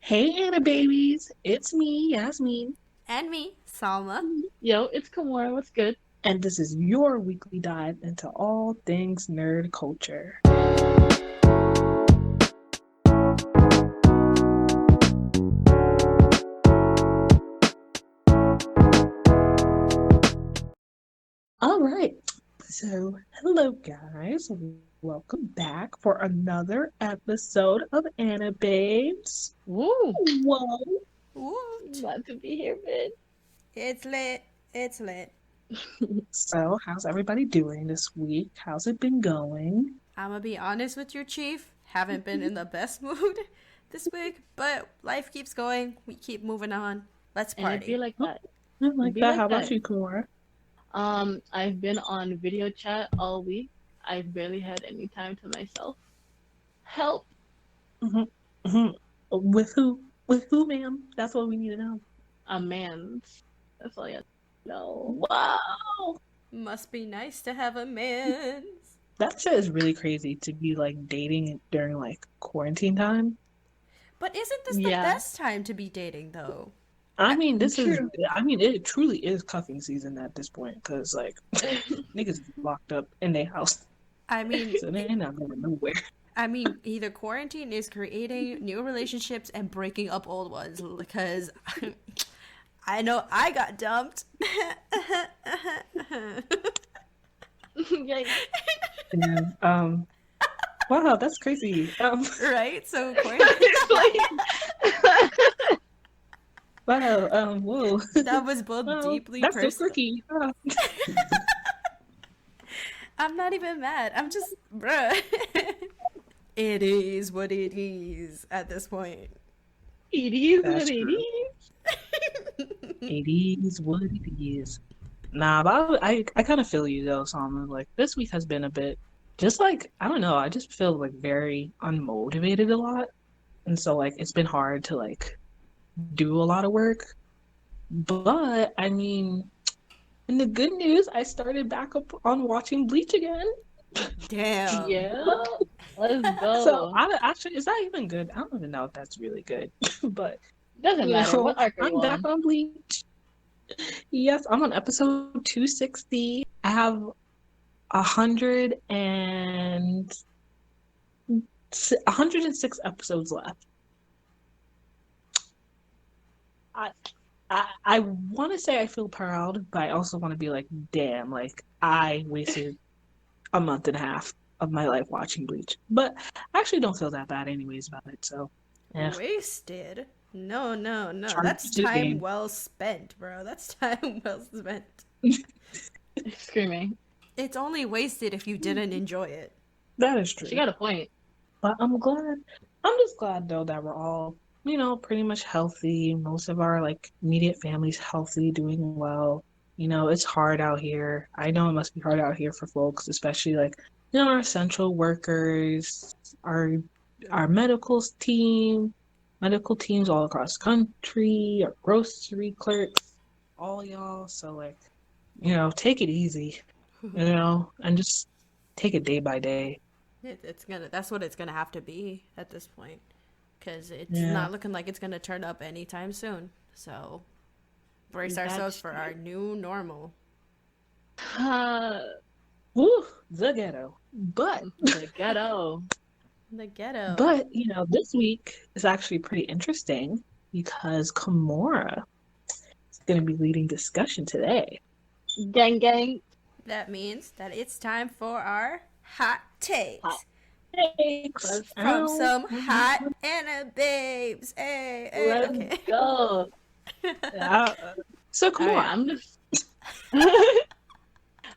Hey, Anibabes, it's me, Yasmeen, And me, Salma. Yo, it's Kamora. What's good? and this is your weekly dive into all things nerd culture. All right, so hello, guys. Welcome back for another episode of Anibabes. Woo! Whoa. Woot! Glad to be here, man. It's lit. It's lit. So, how's everybody doing this week? How's it been going? I'm gonna be honest with you, Chief. Haven't been in the best mood this week, but life keeps going. We keep moving on. Let's And it'd be party. like that. I like Be that. like How about that. you, Kamora? I've been on video chat all week. I've barely had any time to myself. Help! Mhm, mhm. With who? With who, ma'am? That's what we need to know. A man's. That's all you have to know. Wow. Must be nice to have a man. That shit is really crazy to be like dating during like quarantine time. But isn't this the Yeah, best time to be dating, though? I mean, true. it truly is cuffing season at this point because like niggas is locked up in their house, I mean, so they're not going nowhere. either quarantine is creating new relationships and breaking up old ones because I know I got dumped. Yikes. Yeah. Wow, that's crazy. Right? So quarantine, Wow. Whoa. that was both Well, deeply that's so personal. quirky. I'm not even mad. I'm just, bruh. It is what it is at this point. It is That's what it true. is. It is what it is. Nah, but I kind of feel you though, Salma. Like this week has been a bit just like I don't know, I just feel like very unmotivated a lot. And so like it's been hard to like do a lot of work. But I mean, in the good news, I started back up on watching Bleach again. Damn. Yeah, let's So go. actually, is that even good? I don't even know if that's really good. But Doesn't you matter. know, What arc are I'm you back on? on Bleach. Yes, I'm on episode 260. I have 106 episodes left. I I want to say I feel proud, but I also want to be like, damn, like I wasted a month and a half of my life watching Bleach. But I actually don't feel that bad anyways about it. So, yeah, Wasted? No, no, no. charge That's to the time game. well spent, bro. That's time well spent. Screaming. It's only wasted if you didn't enjoy it. That is She true. got a point. But I'm glad. I'm just glad though that we're all, pretty much healthy. Most of our like immediate family's healthy, doing well. It's hard out here. I know it must be hard out here for folks, especially like, our essential workers, our our medical teams all across the country, our grocery clerks, all y'all. So like, take it easy, and just take it day by day. That's what it's gonna have to be at this point. Because it's Yeah. not looking like it's gonna turn up anytime soon. So brace ourselves That's for our new normal. uh, Woo, the ghetto. But the ghetto. The ghetto. but this week is actually pretty interesting because Kamora is going to be leading discussion today. Gang gang. That means that it's time for our hot takes. Hot Thanks. Let's From Ow. some hot Anibabes. Hey, hey, let's okay. go. Uh, so All right, Kamora, I'm just.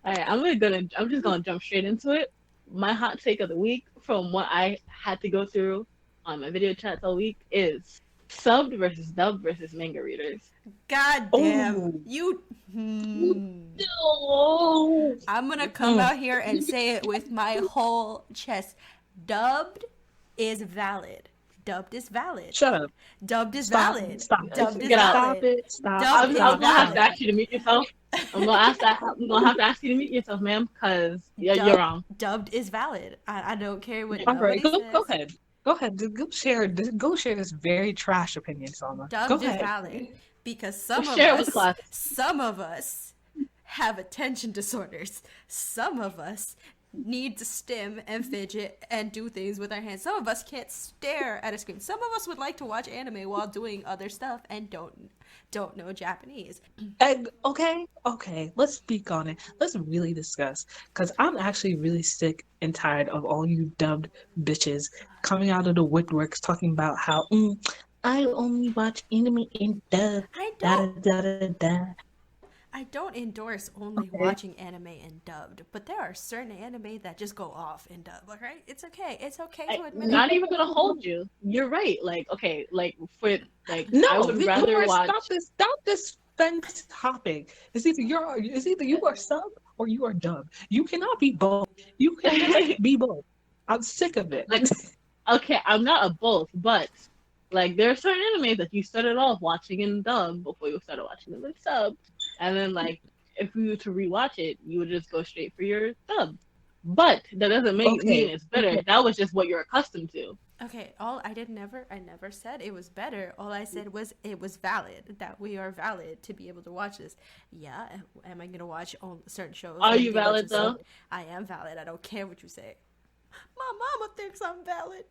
All right, I'm just gonna jump straight into it. My hot take of the week, from what I had to go through on my video chats all week, is subbed versus dubbed versus manga readers. God damn. Oh. You. no. I'm gonna come out here and say it with my whole chest. Dubbed is valid. Dubbed is valid. Shut up. Dubbed is Stop. valid. Stop. Dubbed is Get out. Stop valid. it. Stop. Dubbed I'm is Stop. gonna have to valid. ask you to mute yourself. I'm gonna have to ask you to mute yourself, ma'am, because you're Dubbed, wrong. dubbed is valid. I don't care what All right. nobody Go says. ahead. Go ahead. Go share this very trash opinion, Salma. Go Dubbed is ahead. valid because Share it with class. some of us have attention disorders. Some of us need to stim and fidget and do things with our hands. Some of us can't stare at a screen. Some of us would like to watch anime while doing other stuff and don't know Japanese. Okay, let's speak on it. Let's really discuss. Because I'm actually really sick and tired of all you dubbed bitches coming out of the woodworks talking about how, I only watch anime in dub. I Da don't da da da da. I don't endorse only Okay. watching anime and dubbed, but there are certain anime that just go off in dub. Okay, it's okay. It's okay to admit Not it. even gonna hold you. You're right. Like, okay, like for like, No, I would rather watch. Stop this fence hopping. It's either you are sub or you are dub. You cannot be both. You cannot be both. I'm sick of it. Like, okay, I'm not a both, but like there are certain animes that you started off watching in dub before you started watching them in sub, and then like if you were to rewatch it, you would just go straight for your dub. But that doesn't mean it's better. That was just what you're accustomed to. Okay, I never said it was better. All I said was it was valid, that we are valid to be able to watch this. Yeah, am I gonna watch on certain shows? Are and you be able valid to though? sub? I am valid. I don't care what you say. My mama thinks I'm valid.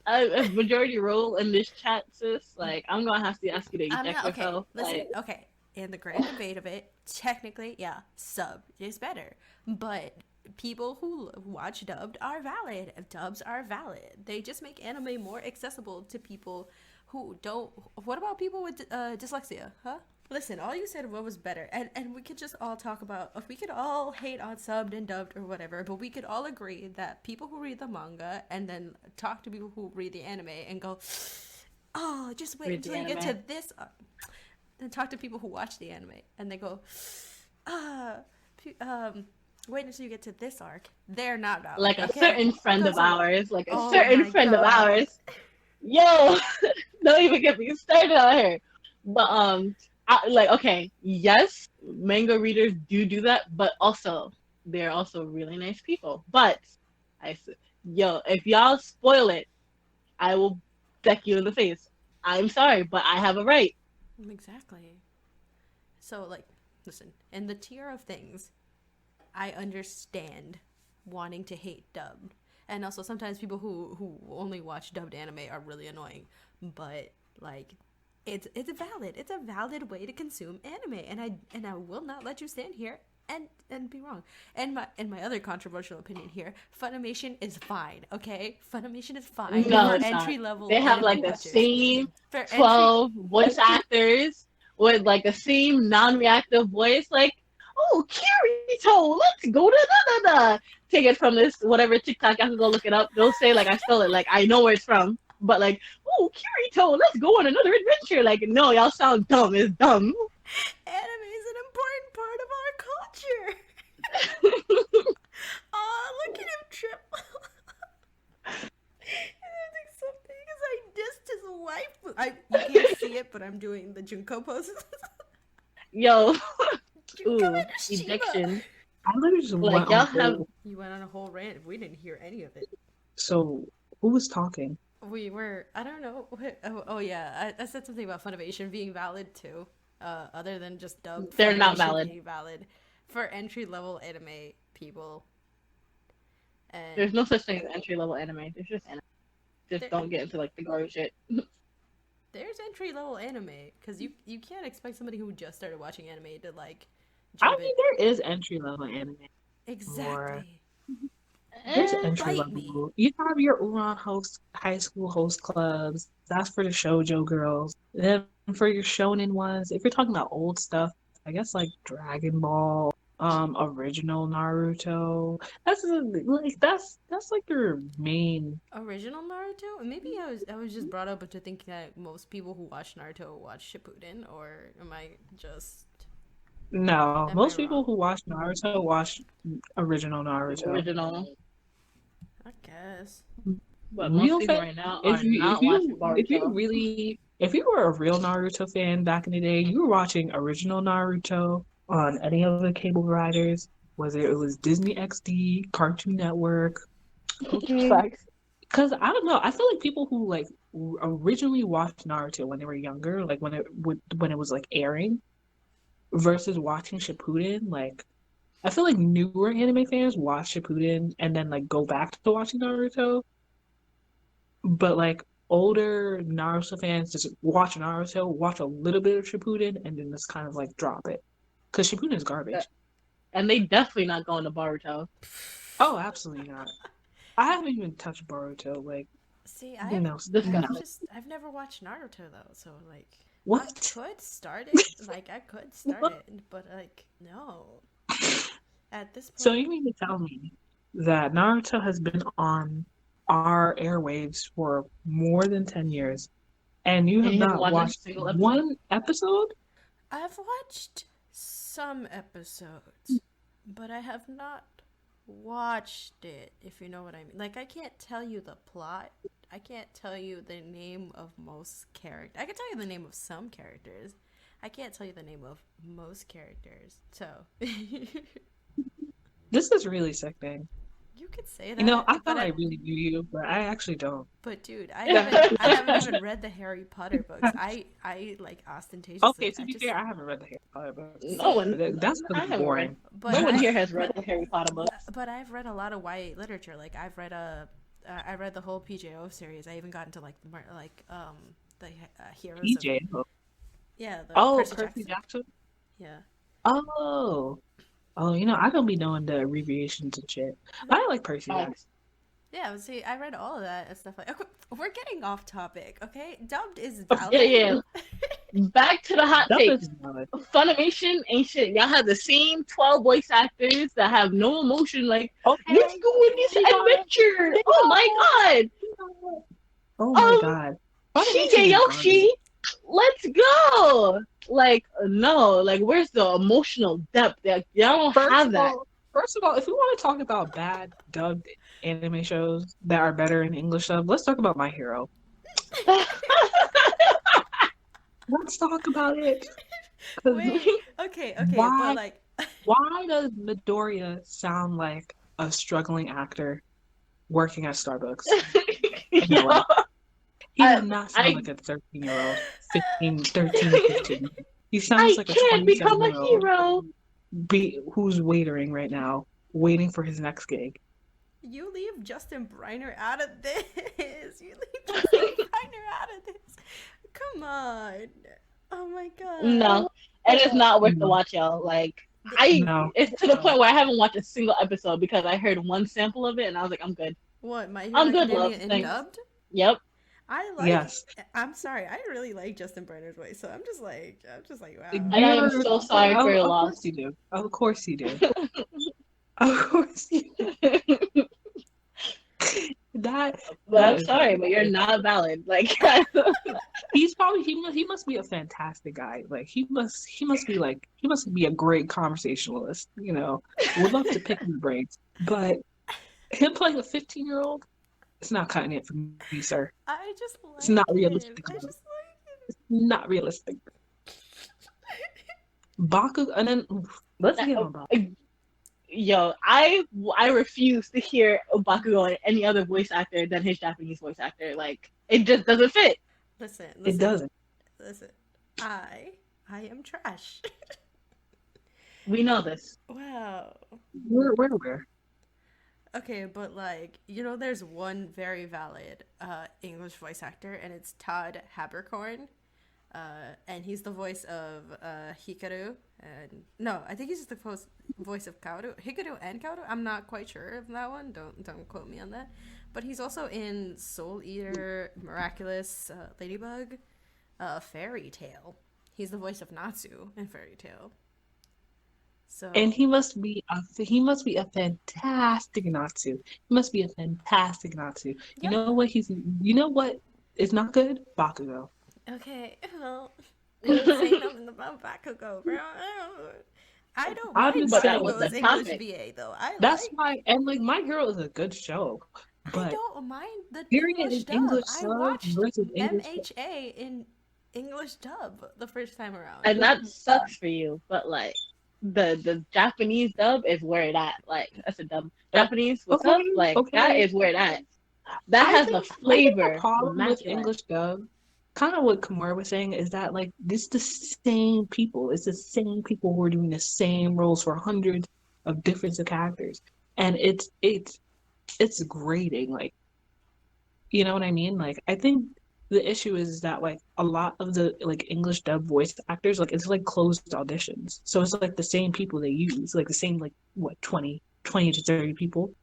A majority role in this chat, sis. Like, I'm gonna have to ask you to I'm eject not okay. yourself. Listen, Like, okay. In the grand debate of it, technically, yeah, sub is better. But people who watch dubbed are valid. Dubs are valid. They just make anime more accessible to people who don't. What about people with dyslexia? Huh? Listen, all you said what was better, and we could just all talk about. We could all hate on subbed and dubbed or whatever, but we could all agree that people who read the manga and then talk to people who read the anime and go, oh, just wait Read until the you get to anime. this. Then talk to people who watch the anime and they go, wait until you get to this arc. They're not valid. like a okay? certain friend of Because- ours, like a Oh certain my friend of God. ours. Yo, don't even get me started on her. But like, okay, yes, manga readers do that, but also they're also really nice people. But yo, if y'all spoil it, I will deck you in the face. I'm sorry, but I have a right. Exactly. So, like, listen, in the tier of things, I understand wanting to hate dubbed. And also, sometimes people who only watch dubbed anime are really annoying. But, like, it's valid. It's a valid way to consume anime. And I will not let you stand here and be wrong. And my other controversial opinion here, Funimation is fine, okay? Funimation is fine No, for it's not. entry level. They have like anime the watchers. same For entry- 12 voice actors with like the same non-reactive voice. Like, oh, Kirito, let's go to da. Take it from this whatever TikTok. I can go look it up. They'll say like I stole it. Like I know where it's from. But like, oh, Kirito, let's go on another adventure. Like, no, y'all sound dumb. It's dumb. Anime is an important part of our culture. Oh, look at him trip. I think something because I dissed his wife. You can't see it, but I'm doing the Junko poses. Yo, Junko ooh, and Shiba. ejection. I literally just Like, went y'all on have- hold. You went on a whole rant. We didn't hear any of it. So who was talking? We were. I don't know. Oh yeah. I said something about Funimation being valid too. Other than just dub. They're not Funimation valid. being valid for entry level anime people. And There's no such thing as entry level anime. There's just anime. Just There- don't get into like the garbage shit. there's entry level anime because you can't expect somebody who just started watching anime to like. I jump mean, in. there is entry level anime. Exactly. There's Eh, entry bite me. level. You have your Uran host high school host clubs. That's for the shoujo girls. Then for your shonen ones, if you're talking about old stuff, I guess like Dragon Ball, original Naruto. That's like your main. Original Naruto? Maybe I was just brought up into thinking that most people who watch Naruto watch Shippuden, or am I just? No, Am most I people wrong? who watch Naruto watch original Naruto. original. I guess. But most Real people fan- right now are If you not if you watching if you Naruto. really if you were a real Naruto fan back in the day, you were watching original Naruto on any of the cable providers, whether it was Disney XD, Cartoon Network. Okay. Facts. Because I don't know, I feel like people who like originally watched Naruto when they were younger, like when it was like airing, versus watching Shippuden, like I feel like newer anime fans watch Shippuden and then like go back to watching Naruto, but like older Naruto fans just watch Naruto, watch a little bit of Shippuden, and then just kind of like drop it because Shippuden is garbage. And they definitely not going to Boruto. Oh, absolutely not. I haven't even touched Boruto. Like, See, I've never watched Naruto though, so like, what? I could start it, but like, no. At this point, So you mean to tell me that Naruto has been on our airwaves for more than 10 years, and you have not watched one episode? I've watched some episodes, but I have not watched it, if you know what I mean. Like, I can't tell you the plot. I can't tell you the name of most characters. I can tell you the name of some characters. I can't tell you the name of most characters. So, this is really sickening. You could say that. You know, I thought I really knew you, but I actually don't. But dude, I haven't even read the Harry Potter books. I like ostentatiously. Okay, to be fair, I haven't read the Harry Potter books. No one. That's boring. No one here has read the Harry Potter books. But I've read a lot of YA literature. Like I read the whole PJO series. I even got into like the heroes. PJO. Yeah. Percy Jackson. Yeah. Oh, you know, I don't be knowing the abbreviations and shit. But I like Percy Jackson. Yeah, see, I read all of that and stuff like. Okay, we're getting off topic, okay? Dubbed is valid. Yeah. Back to the hot take. Funimation ain't shit. Y'all have the same 12 voice actors that have no emotion. Like, okay, let's go on this adventure. Oh my god. Oh my god. Shigeyoshi, let's go. Like, no, like, where's the emotional depth? Like, y'all don't have that. First of all, if we want to talk about bad dubbed anime shows that are better in English dub, let's talk about My Hero. Let's talk about it. Wait, okay, but like, why does Midoriya sound like a struggling actor working at Starbucks? He does not sound like a 13-year-old, 15. He sounds like a 27-year-old who's waitering right now, waiting for his next gig. You leave Justin Briner out of this. Come on. Oh my god. No, it is not worth the watch, y'all. Like, it's to the point where I haven't watched a single episode because I heard one sample of it and I was like, I'm good. What? I'm good, love. Dubbed? Yep. Yes. I'm sorry. I really like Justin Briner's voice, so I'm just like, wow. And I am so sorry for your loss. Of course you do. Of course you do. Of course you do. I'm sorry, but you're not valid. Like, he must be a fantastic guy. Like he must be a great conversationalist. You know, would love to pick his brains, but him playing a 15-year-old. It's not cutting it for me, sir. It's not realistic. It's not realistic. Baku, and then let's get on Baku. Yo, I refuse to hear Bakugo and any other voice actor than his Japanese voice actor. Like, it just doesn't fit. Listen. It doesn't. Listen, I am trash. We know this. Wow. Where? Okay, but like, you know, there's one very valid English voice actor, and it's Todd Haberkorn. And he's the voice of Hikaru. And no, I think he's just the voice of Kaoru. Hikaru and Kaoru? I'm not quite sure of that one. Don't quote me on that. But he's also in Soul Eater, Miraculous, Ladybug, Fairy Tail. He's the voice of Natsu in Fairy Tail. So, and he must be a fantastic Natsu. He must be a fantastic Natsu. Yep. You know what is not good? Bakugo. Okay, well, you didn't say nothing about Bakugo, bro. I don't mind Bakugo's English VA though. That's why, and like My Hero is a good show. But I don't mind the English dub. I watched MHA in English dub the first time around. And that sucks for you, but like the Japanese dub is where it at. Like, that's a dub. Japanese, what's up? Like, that is where it at. That I has the think I think the flavor, problem with immaculate. English dub, kind of what Kamora was saying, is that like it's the same people. It's the same people who are doing the same roles for hundreds of different characters, and it's grating. Like, you know what I mean? Like, I think the issue is that like a lot of the like English dub voice actors, like it's like closed auditions, so it's like the same people they use, like the same like what 20 to 30 people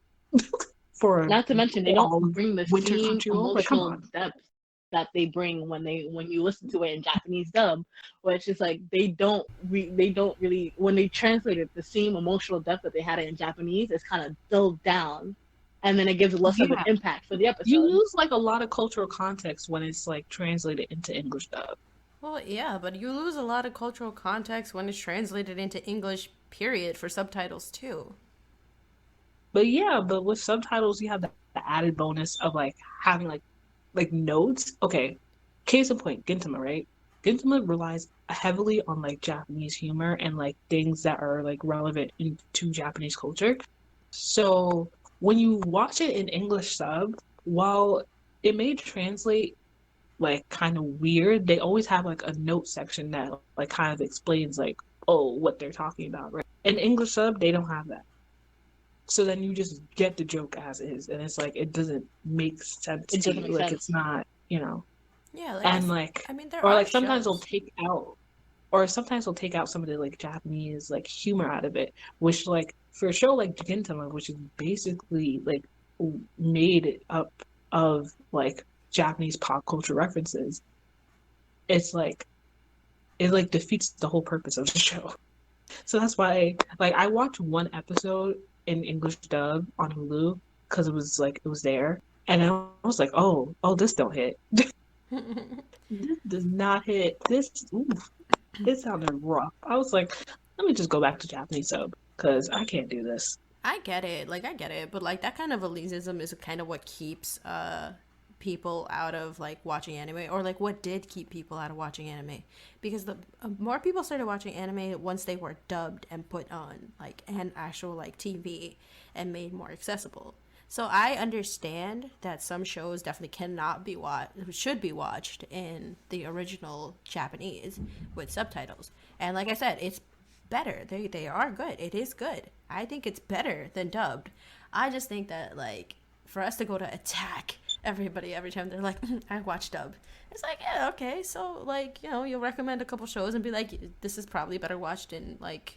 for Not to mention, they don't all of bring the Winter same Crunchyroll. Like, come emotional on. depth that they bring when you listen to it in Japanese dub, where it's just like they don't really, when they translate it, the same emotional depth that they had it in Japanese is kind of dulled down, and then it gives less of an Yeah, impact for the you episode. lose like a lot of cultural context when it's like translated into English dub. Well, yeah, but you lose a lot of cultural context when it's translated into English, period, for subtitles too. But yeah, but with subtitles, you have the added bonus of like having like notes. Okay, case in point, Gintama, right? Gintama relies heavily on like Japanese humor and like things that are like relevant to Japanese culture. So when you watch it in English sub, while it may translate like kind of weird, they always have like a note section that like kind of explains like, oh, what they're talking about, right? In English sub, they don't have that. So then you just get the joke as is, and it's like it doesn't make sense It to doesn't you. make Like sense. it's not, Yeah, and like, I mean, there or are like sometimes they'll shows. take out, or sometimes they'll take out some of the like Japanese like humor out of it, which like for a show like Gintama, which is basically like made up of like Japanese pop culture references, it's like it like defeats the whole purpose of the show. So that's why like I watched one episode in English dub on Hulu because it was like it was there, and I was like, oh, this don't hit. This does not hit. This, oof, it sounded rough. I was like, let me just go back to Japanese sub because I can't do this. I get it, I get it, but like that kind of elitism is kind of what keeps people out of like watching anime, or like what did keep people out of watching anime, because the more people started watching anime once they were dubbed and put on like an actual like TV and made more accessible. So I understand that some shows definitely cannot be watched, should be watched in the original Japanese with subtitles. And like I said, it's better. They are good. It is good. I think it's better than dubbed. I just think that like for us to go to attack everybody every time they're like, I watch dub. It's like, yeah, okay. So like, you know, you'll recommend a couple shows and be like, this is probably better watched in like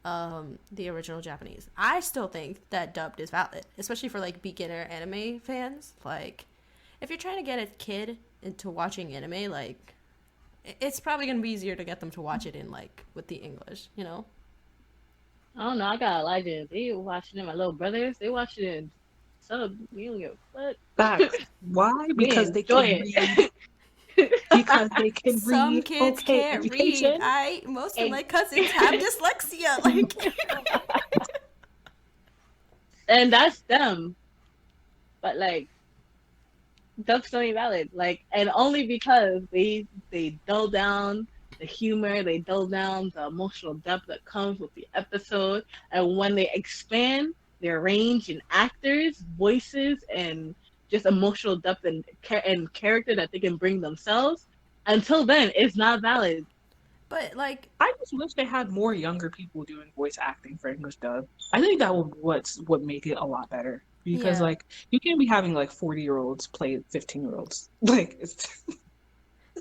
the original Japanese. I still think that dubbed is valid, especially for like beginner anime fans. Like if you're trying to get a kid into watching anime, like it's probably gonna be easier to get them to watch it in like with the English, you know? I don't know. I got Elijah. They watching it. My little brothers. They watching it in sub. We don't give a fuck. Facts. Why? They Because they enjoy can read. it. Because they can Some read. kids Okay, can't read. education. Most of and, my cousins have dyslexia. Like, and that's them. But like that's so invalid. Like, and only because they dull down the humor, they dull down the emotional depth that comes with the episode, and when they expand their range in actors, voices, and just emotional depth and character that they can bring themselves. Until then, it's not valid. but like, I just wish they had more younger people doing voice acting for English dub. I think that would what make it a lot better. Because yeah. like you can't be having like 40-year-olds play 15-year-olds. Like it's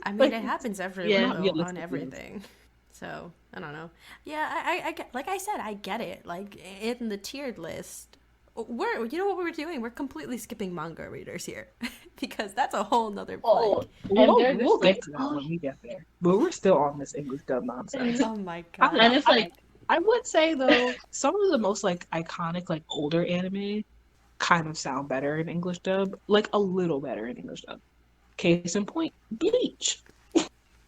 I mean, like it happens we're everywhere Yeah. not though on realistic. everything. So I don't know. Yeah, I get, like I said, I get it. Like in the tiered list, we're you know what we're doing? We're completely skipping manga readers here because that's a whole nother Oh, plague. and We'll, they're we'll just like, get to that oh, when we get there. But we're still on this English dub nonsense. Oh my I don't god. and know. it's like, I would say though, some of the most like iconic like older anime kind of sound better in English dub, like a little better in English dub. Case in point, Bleach.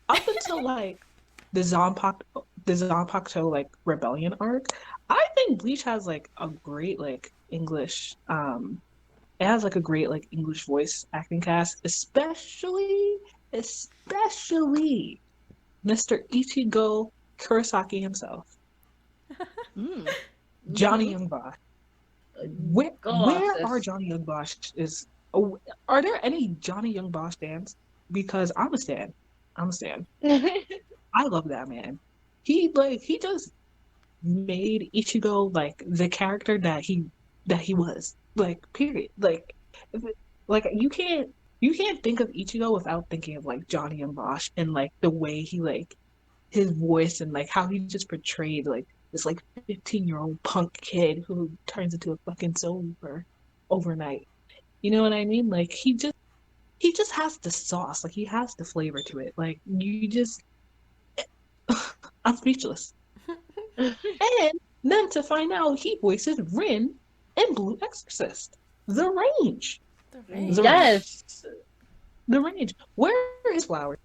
Up until like the Zanpakuto like rebellion arc, I think Bleach has like a great like English it has like a great like English voice acting cast, especially Mr. Ichigo Kurosaki himself, mm, Johnny mm-hmm. Young Bosch. Go off, Where are sis. Johnny Young Bosch is Oh, are there any Johnny Young Bosch stands? Because I'm a stan. I'm a stan. I love that man. He just made Ichigo like the character that he was. Like period. If it, like you can't think of Ichigo without thinking of like Johnny and Bosch and like the way he like his voice and like how he just portrayed like this like 15-year-old punk kid who turns into a fucking soldier overnight. You know what I mean? Like he just has the sauce. Like he has the flavor to it. Like you just I'm speechless. And then to find out he voices Rin in Blue Exorcist. The range. The The range. range. Yes. The range. Where are his flowers?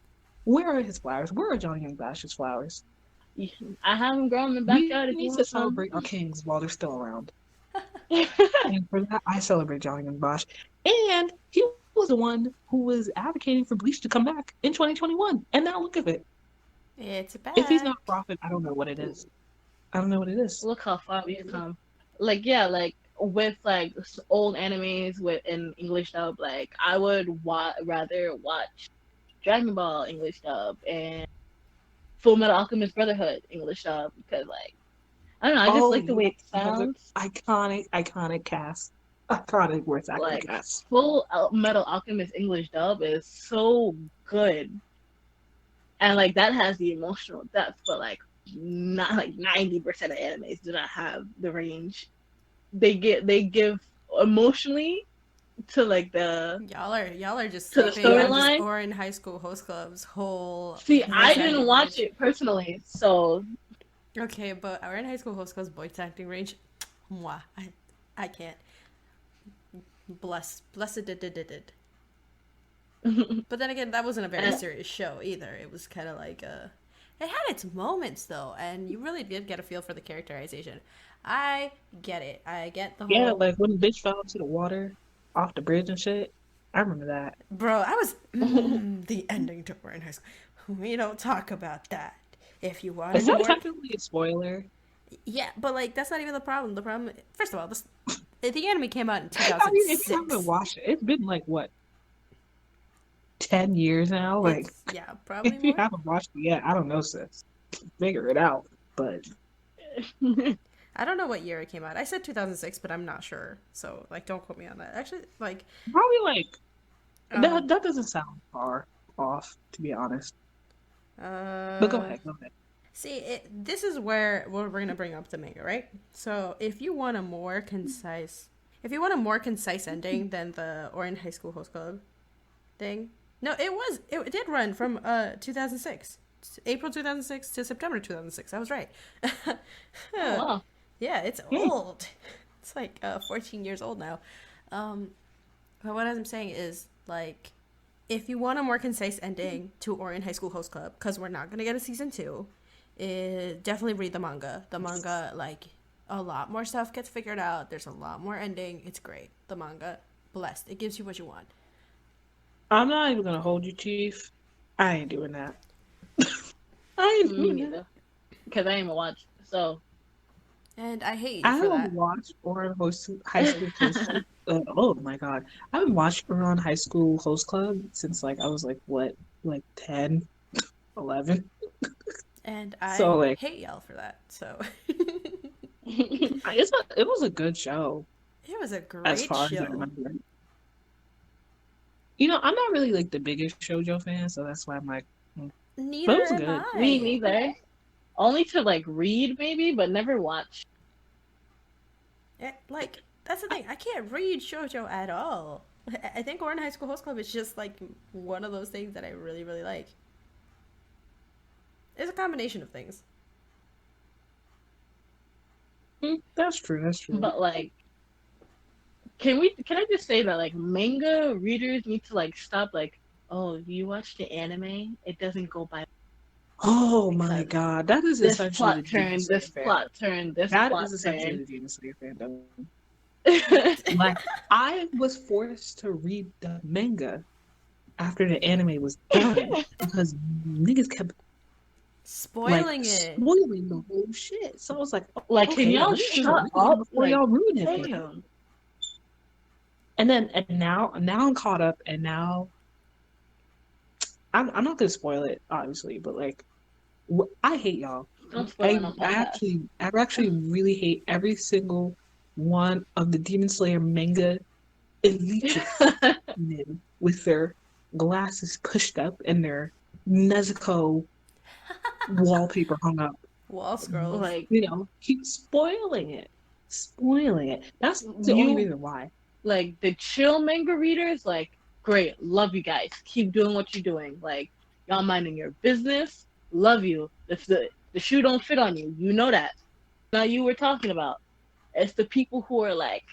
Where are his flowers? Where are Johnny Young Bash's flowers? I haven't grown in the We backyard if you need to want some. celebrate our kings while they're still around. And for that, I celebrate Johnny Young Bosch. And he was the one who was advocating for Bleach to come back in 2021. And now look at it. It's back. If he's not profit, I don't know what it is. I don't know what it is. Look how far we've come. Like yeah, like with like old animes with in English dub, like I would rather watch Dragon Ball English dub and Full Metal Alchemist Brotherhood English dub because like I don't know, I just like the way it sounds. Iconic cast. Iconic voice acting Like cast. Full Metal Alchemist English dub is so good, and like that has the emotional depth, but like not like 90% of animes do not have the range. They give emotionally to like the Y'all are just to the sleeping on storyline. this Orin High School Host Club's whole. See, voice I acting didn't watch range. it personally, so Okay, but Orin High School Host Club's voice acting range. Mwah. I can't. Blessed did. But then again, that wasn't a very serious show either. It was kind of like it had its moments though, and you really did get a feel for the characterization. I get it. I get the whole. Yeah, like when the bitch fell into the water off the bridge and shit. I remember that. Bro, I was the ending to Orin High School. We don't talk about that. If you want Is that more, technically a spoiler? yeah, but like that's not even the problem. The problem, first of all, the anime came out in I mean, if 2006. you haven't watched it, it's been like what 10 years now. Like, Yeah, probably if you more. haven't watched it yet, I don't know, sis. Figure it out. But I don't know what year it came out. I said 2006, but I'm not sure. So like, don't quote me on that. Actually, like, probably like um, that doesn't sound far off, to be honest. But go ahead. See, this is where we're gonna bring up the manga, right? So if you want a more concise, ending than the Orin High School Host Club thing, no, it did run from 2006, April 2006 to September 2006. I was right. oh, wow. Yeah, it's old. It's like 14 years old now. But what I'm saying is like, if you want a more concise ending to Orin High School Host Club, because we're not gonna get a season 2. Definitely read the manga. The manga, like, a lot more stuff gets figured out. There's a lot more ending. It's great. The manga, blessed. It gives you what you want. I'm not even gonna hold you, Chief. I ain't doing that. I ain't Me doing neither, that. because I ain't even watched. So And I hate you I for that. haven't watched Oran High School Host Club. Oh my god, I haven't watched Oran High School Host Club since like I was like what, like 10, 11. And I So, like- hate y'all for that. So It was a good show it was a as great far as I show. remember. You know, I'm not really like the biggest shoujo fan, so that's why I'm like, Neither was am good. I. me neither. Only to like read maybe, but never watch. Like, that's the thing. I can't read shoujo at all. I think Orin High School Host Club is just like one of those things that I really, really like. It's a combination of things. that's true. That's true. But like, can I just say that like manga readers need to like stop like, oh, you watch the anime, it doesn't go by Oh my because god, that is this essentially plot the turn, Demon this Slayer fandom. plot turn, this That plot is essentially turn. the Demon Slayer fandom. Like, I was forced to read the manga after the anime was done because niggas kept Spoiling like it. spoiling the whole shit. So I was like, Like, okay, can y'all let me just shut read it up? before Like, y'all ruin it. damn. and now I'm caught up, and now I'm not gonna spoil it, obviously, but like I hate y'all. Don't spoil it on I actually really hate every single one of the Demon Slayer manga elite podcast. men with their glasses pushed up and their Nezuko wallpaper hung up. Wall scrolls. Like, Keep spoiling it. Spoiling it. That's the only reason why. Like, the chill manga readers, like, great, love you guys. Keep doing what you're doing. Like, y'all minding your business, love you. If the shoe don't fit on you, you know that. Now you were talking about. It's the people who are like,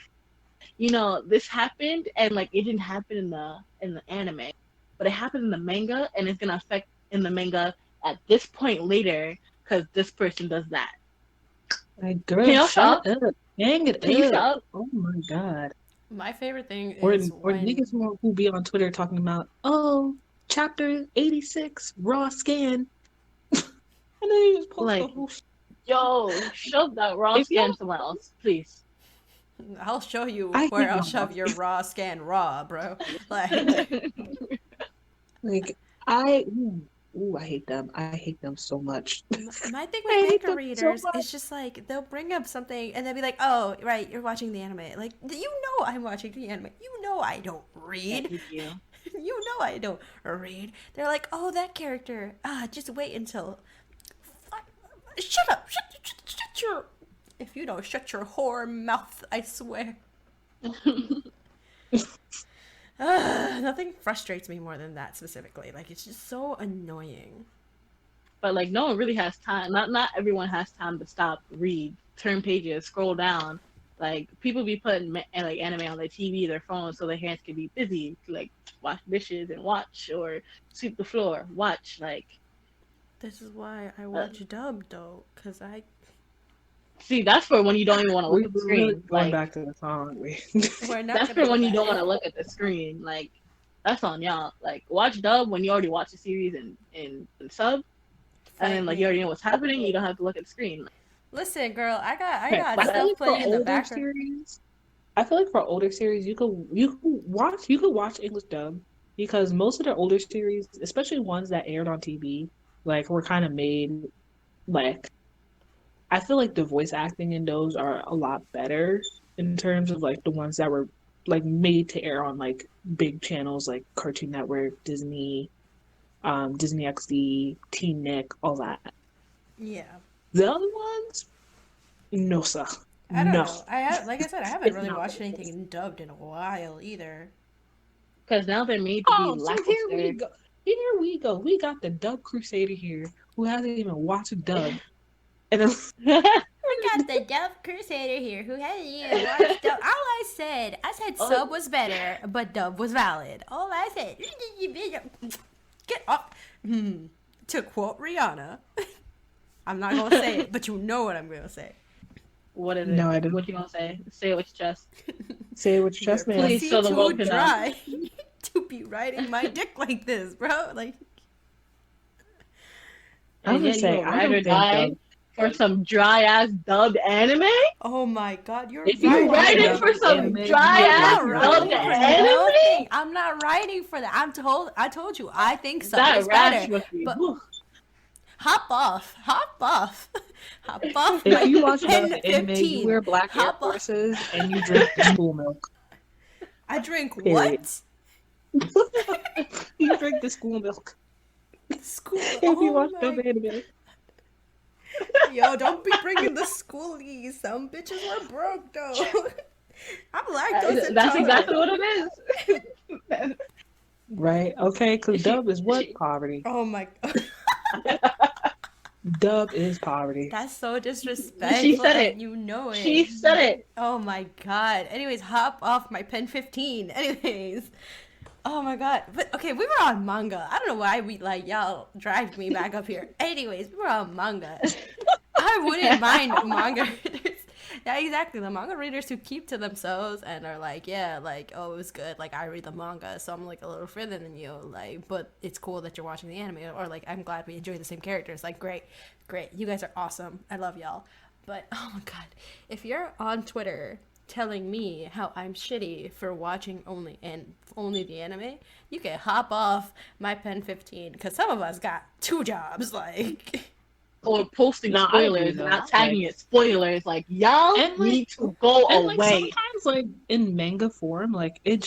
this happened and like it didn't happen in the anime, but it happened in the manga and it's gonna affect in the manga at this point later because this person does that. Like, girl, shut up. Hang it up. Oh my god. My favorite thing is or niggas who be on Twitter talking about, oh, chapter 86 raw scan. And then you just post like, the whole yo, shove that raw scan somewhere else, please. I'll show you where I'll shove your raw scan raw, bro. Like I hate them. I hate them so much. My thing with manga readers is just like they'll bring up something and they'll be like, "Oh, right, you're watching the anime." Like, I'm watching the anime. I don't read. Yeah, I don't read. They're like, "Oh, that character. Just wait until." Shut up! Shut your. If you don't shut your whore mouth, I swear. Nothing frustrates me more than that specifically. Like, it's just so annoying. But like, no one really has time. Not everyone has time to stop, read, turn pages, scroll down. Like, people be putting like anime on their TV, their phone, so their hands can be busy. Like, wash dishes and watch, or sweep the floor, watch. Like, this is why I watch dub though, because I. See, that's for when you don't even want to look at the screen. Really going back to the song. That's for when you don't want to look at the screen. Like, that's on y'all. Like, watch dub when you already watched the series in sub, and then like you already know what's happening. You don't have to look at the screen. Listen, girl, I got stuff playing in the background. Series, I feel like for older series, you could watch English dub because most of their older series, especially ones that aired on TV, like were kind of made like. I feel like the voice acting in those are a lot better in terms of like the ones that were like made to air on like big channels like Cartoon Network, Disney, Disney XD, Teen Nick, all that. Yeah. The other ones, no sir. I don't know. Like I said, I haven't really watched anything dubbed in a while either. Because now they're made to be lackluster. So here we go. We got the Dub Crusader here who hasn't even watched dub. And we got the Dub Crusader here who hasn't even watched dub. All I said sub was better, but dub was valid. All I said, get off. To quote Rihanna, I'm not gonna say it, but you know what I'm gonna say. What is it? No, I don't. What you gonna say? Say it with your chest. Say it with your chest, man. Please, so the world can dry to be riding my dick like this, bro. Like, I'm gonna say, I don't think for some dry ass dubbed anime. Oh my god, you're if you writing for some dry ass dubbed anime. I'm not writing for that. I told you. I think sub is better. But hop off. If you watch the anime, you wear black Air Forces and you drink school milk. I drink what? You drink the school milk. School. If you watch the anime. Yo, don't be bringing the schoolies. Some bitches were broke though. I'm lactose intolerant. That's exactly what it is. Right? Okay, because dub is what? Poverty. Oh my god. Dub is poverty. That's so disrespectful. She said it. You know it. She said it. Oh my god. Anyways, hop off my pen 15. Anyways. Oh my god. But okay, we were on manga. I don't know why y'all dragged me back up here. Anyways, we were on manga. I wouldn't mind manga readers. Yeah, exactly. The manga readers who keep to themselves and are like, yeah, like, oh, it was good. Like, I read the manga, so I'm like a little further than you. Like, but it's cool that you're watching the anime. Or like, I'm glad we enjoy the same characters. Like, great. You guys are awesome. I love y'all. But oh my god, if you're on Twitter telling me how I'm shitty for watching only the anime, you can hop off my pen 15 because some of us got 2 jobs. Like, Or posting No, I agree spoilers and though. not tagging it spoilers. Like, y'all And like need to go and like away. sometimes like in manga form, like it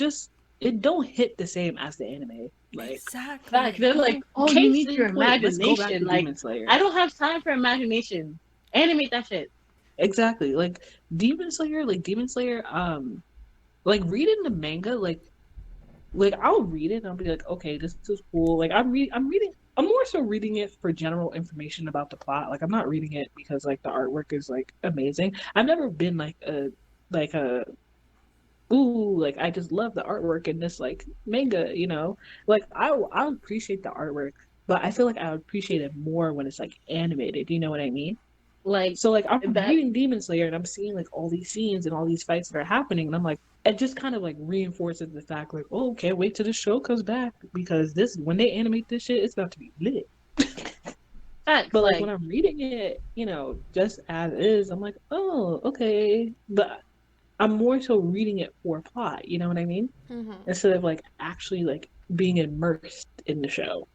don't hit the same as the anime. Like Fact, exactly. they're like, oh, you case need your in point, let's go back imagination. to Like, Demon Slayer. I don't have time for imagination. Animate that shit. Exactly. Like Demon Slayer, like reading the manga, like I'll read it and I'll be like, okay, this is cool. Like I'm more so reading it for general information about the plot. Like I'm not reading it because like the artwork is like amazing. I've never been like a ooh, like I just love the artwork in this like manga, you know? Like I appreciate the artwork, but I feel like I would appreciate it more when it's like animated, you know what I mean? Like, So like I'm that. reading Demon Slayer and I'm seeing like all these scenes and all these fights that are happening and I'm like it just kind of like reinforces the fact like, oh, can't wait till the show comes back because this when they animate this shit, it's about to be lit. Facts. But like Like, when I'm reading it, you know, just as is, I'm like, oh, okay. But I'm more so reading it for plot, you know what I mean? Mm-hmm. Instead of like actually like being immersed in the show.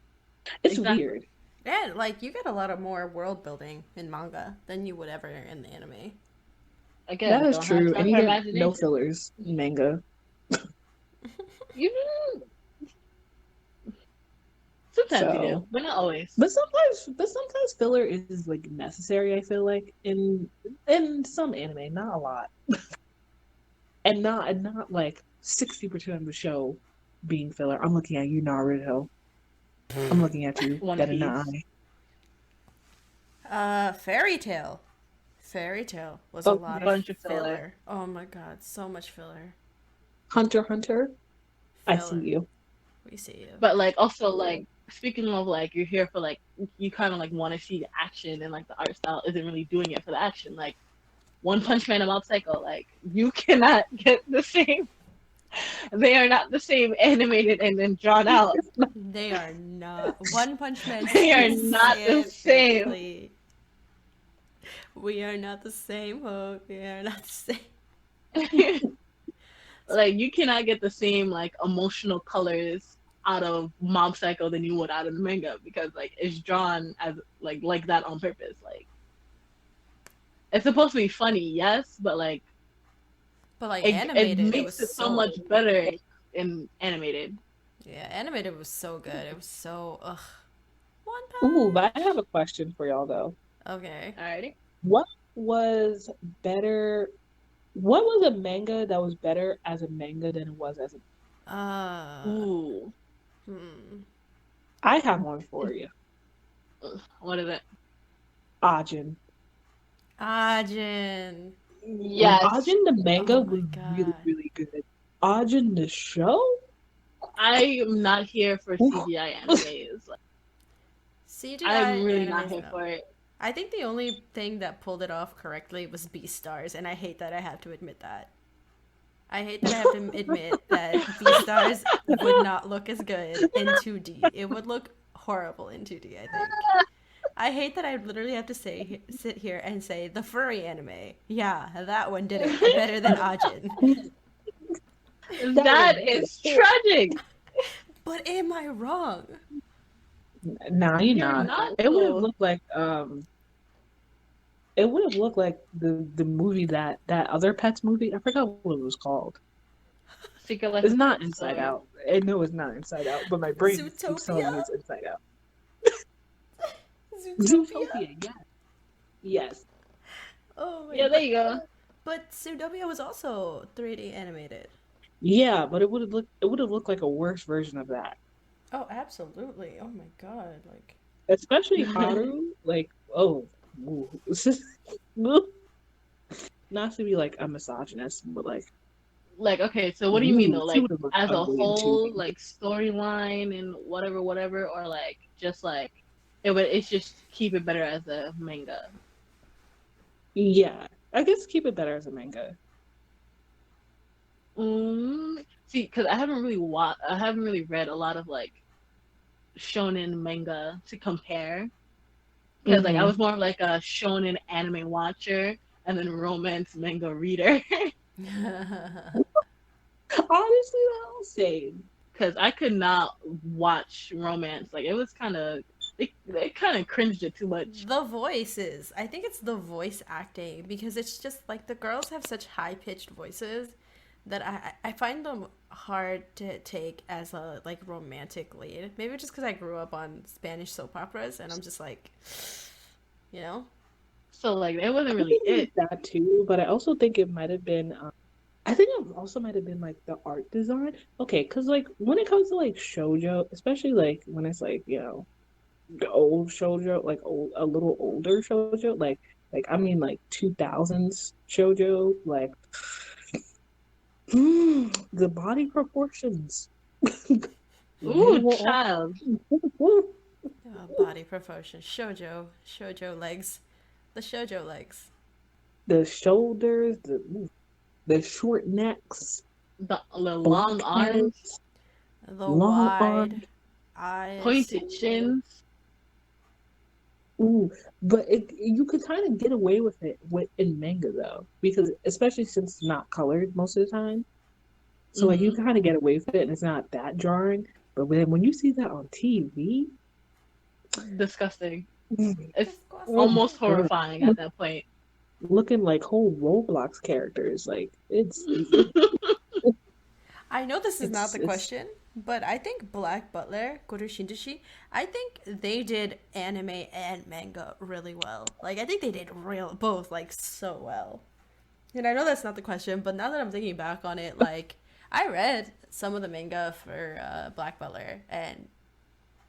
It's exactly. weird. And like you get a lot of more world building in manga than you would ever in the anime. That Again, is don't have true. time And you for get no imagination. fillers in manga. You sometimes you do, So but not always. but sometimes filler is like necessary, I feel like, in some anime, not a lot. And not like 60% of the show being filler. I'm looking at you, Naruto. I'm looking at you, One dead in the Piece. eye. Fairy Tale. Fairy Tale was a Oh, lot of Bunch of filler. filler. Oh my god, so much filler. Hunter x Hunter. I see Filler. you. We see you. But like also like speaking of like you're here for like you kind of like want to see the action and like the art style isn't really doing it for the action. Like One Punch Man and Mob Psycho, like you cannot get the same. They are not the same animated and then drawn out. They are not. One Punch Man They are not the same. specifically. We are not the same, Hope. We are not the same. Like you cannot get the same like emotional colors out of Mob Psycho than you would out of the manga because like it's drawn as like that on purpose. Like it's supposed to be funny, yes, but like But like it animated, it makes was it so much better in animated. Yeah, animated was so good. It was so ugh. One Ooh, but I Punch. have a question for y'all though. Okay. Alrighty. What was better? What was a manga that was better as a manga than it was as a? Ooh. Hmm. I have one for you. What is it? Ajin. Ajin. Yes. Ajin the manga Oh my was really, God. really good. Ajin the show? I am not here for CGI animes. Like, CGI I'm really animes, not here no. for it. I think the only thing that pulled it off correctly was Beastars, and I hate that I have to admit that. I hate that I have to admit that Beastars would not look as good in 2D. It would look horrible in 2D, I think. I hate that I literally have to sit here and say the furry anime. Yeah, that one did it better than Ajin. That is tragic. But am I wrong? Nah, you're You're not. not, It would have though. looked like it would have looked like the movie that other pets movie. I forgot what it was called. Secret Life It's of not Pets, Inside or- Out. I know it's not Inside Out, but my brain keeps telling me Zootopia? it's Inside Out. Zootopia? Zootopia, yes. Yes. Oh my Yeah, there you go. But Zootopia was also 3D animated. Yeah, but it would have looked like a worse version of that. Oh, absolutely. Oh my god. Like, Especially Haru, like, oh, ooh. It's just not to be like a misogynist, but like Like, okay, so what do you mean though? she Like, would have looked as a ugly in whole, 2D. like storyline and whatever, or like just like it's just keep it better as a manga. Yeah, I guess keep it better as a manga. See, because I haven't really read a lot of like shonen manga to compare. Because like I Mhm. was more of like a shonen anime watcher and then romance manga reader. Honestly, though, same. Because I could not watch romance. Like it was it kind of cringed it too much. The voices. I think it's the voice acting because it's just like the girls have such high pitched voices that I find them hard to take as a like romantic lead. Maybe just because I grew up on Spanish soap operas and I'm just like, you know. So like it wasn't I really think it was it. that too, but I also think it might have been. I think it also might have been like the art design. Okay, because like when it comes to like shoujo, especially like when it's like the old shoujo, like a little older shoujo, like I mean like 2000s shoujo, like the body proportions. Ooh, They were all child. Body proportion, shojo legs, the shojo legs, the shoulders, the short necks, The long black arms, hands, the long wide arms. eyes. pointed chins. Ooh, but you could kind of get away with it in manga though, because especially since it's not colored most of the time, so like you Hmm. kind of get away with it and it's not that jarring. But then when you see that on TV, Disgusting. It's oh Disgusting. my almost God, horrifying at that point. looking like whole Roblox characters, like I know this is not the it's question, but I think Black Butler, Guru Shinjushi, I think they did anime and manga really well. Like I think they did real both like so well. And I know that's not the question, but now that I'm thinking back on it, like I read some of the manga for Black Butler, and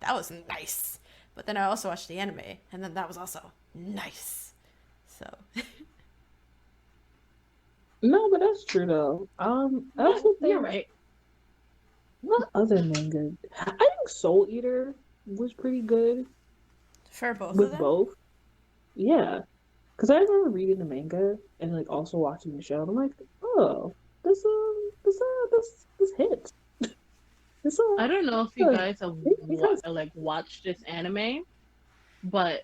that was nice. But then I also watched the anime, and then that was also nice. So no, but that's true though. I No, also you're think right. what other manga? I think Soul Eater was pretty good for both of with them, both. Yeah. Because I remember reading the manga and like also watching the show, and I'm like, oh, this hits. This I don't know if you good. guys have Because like watched this anime, but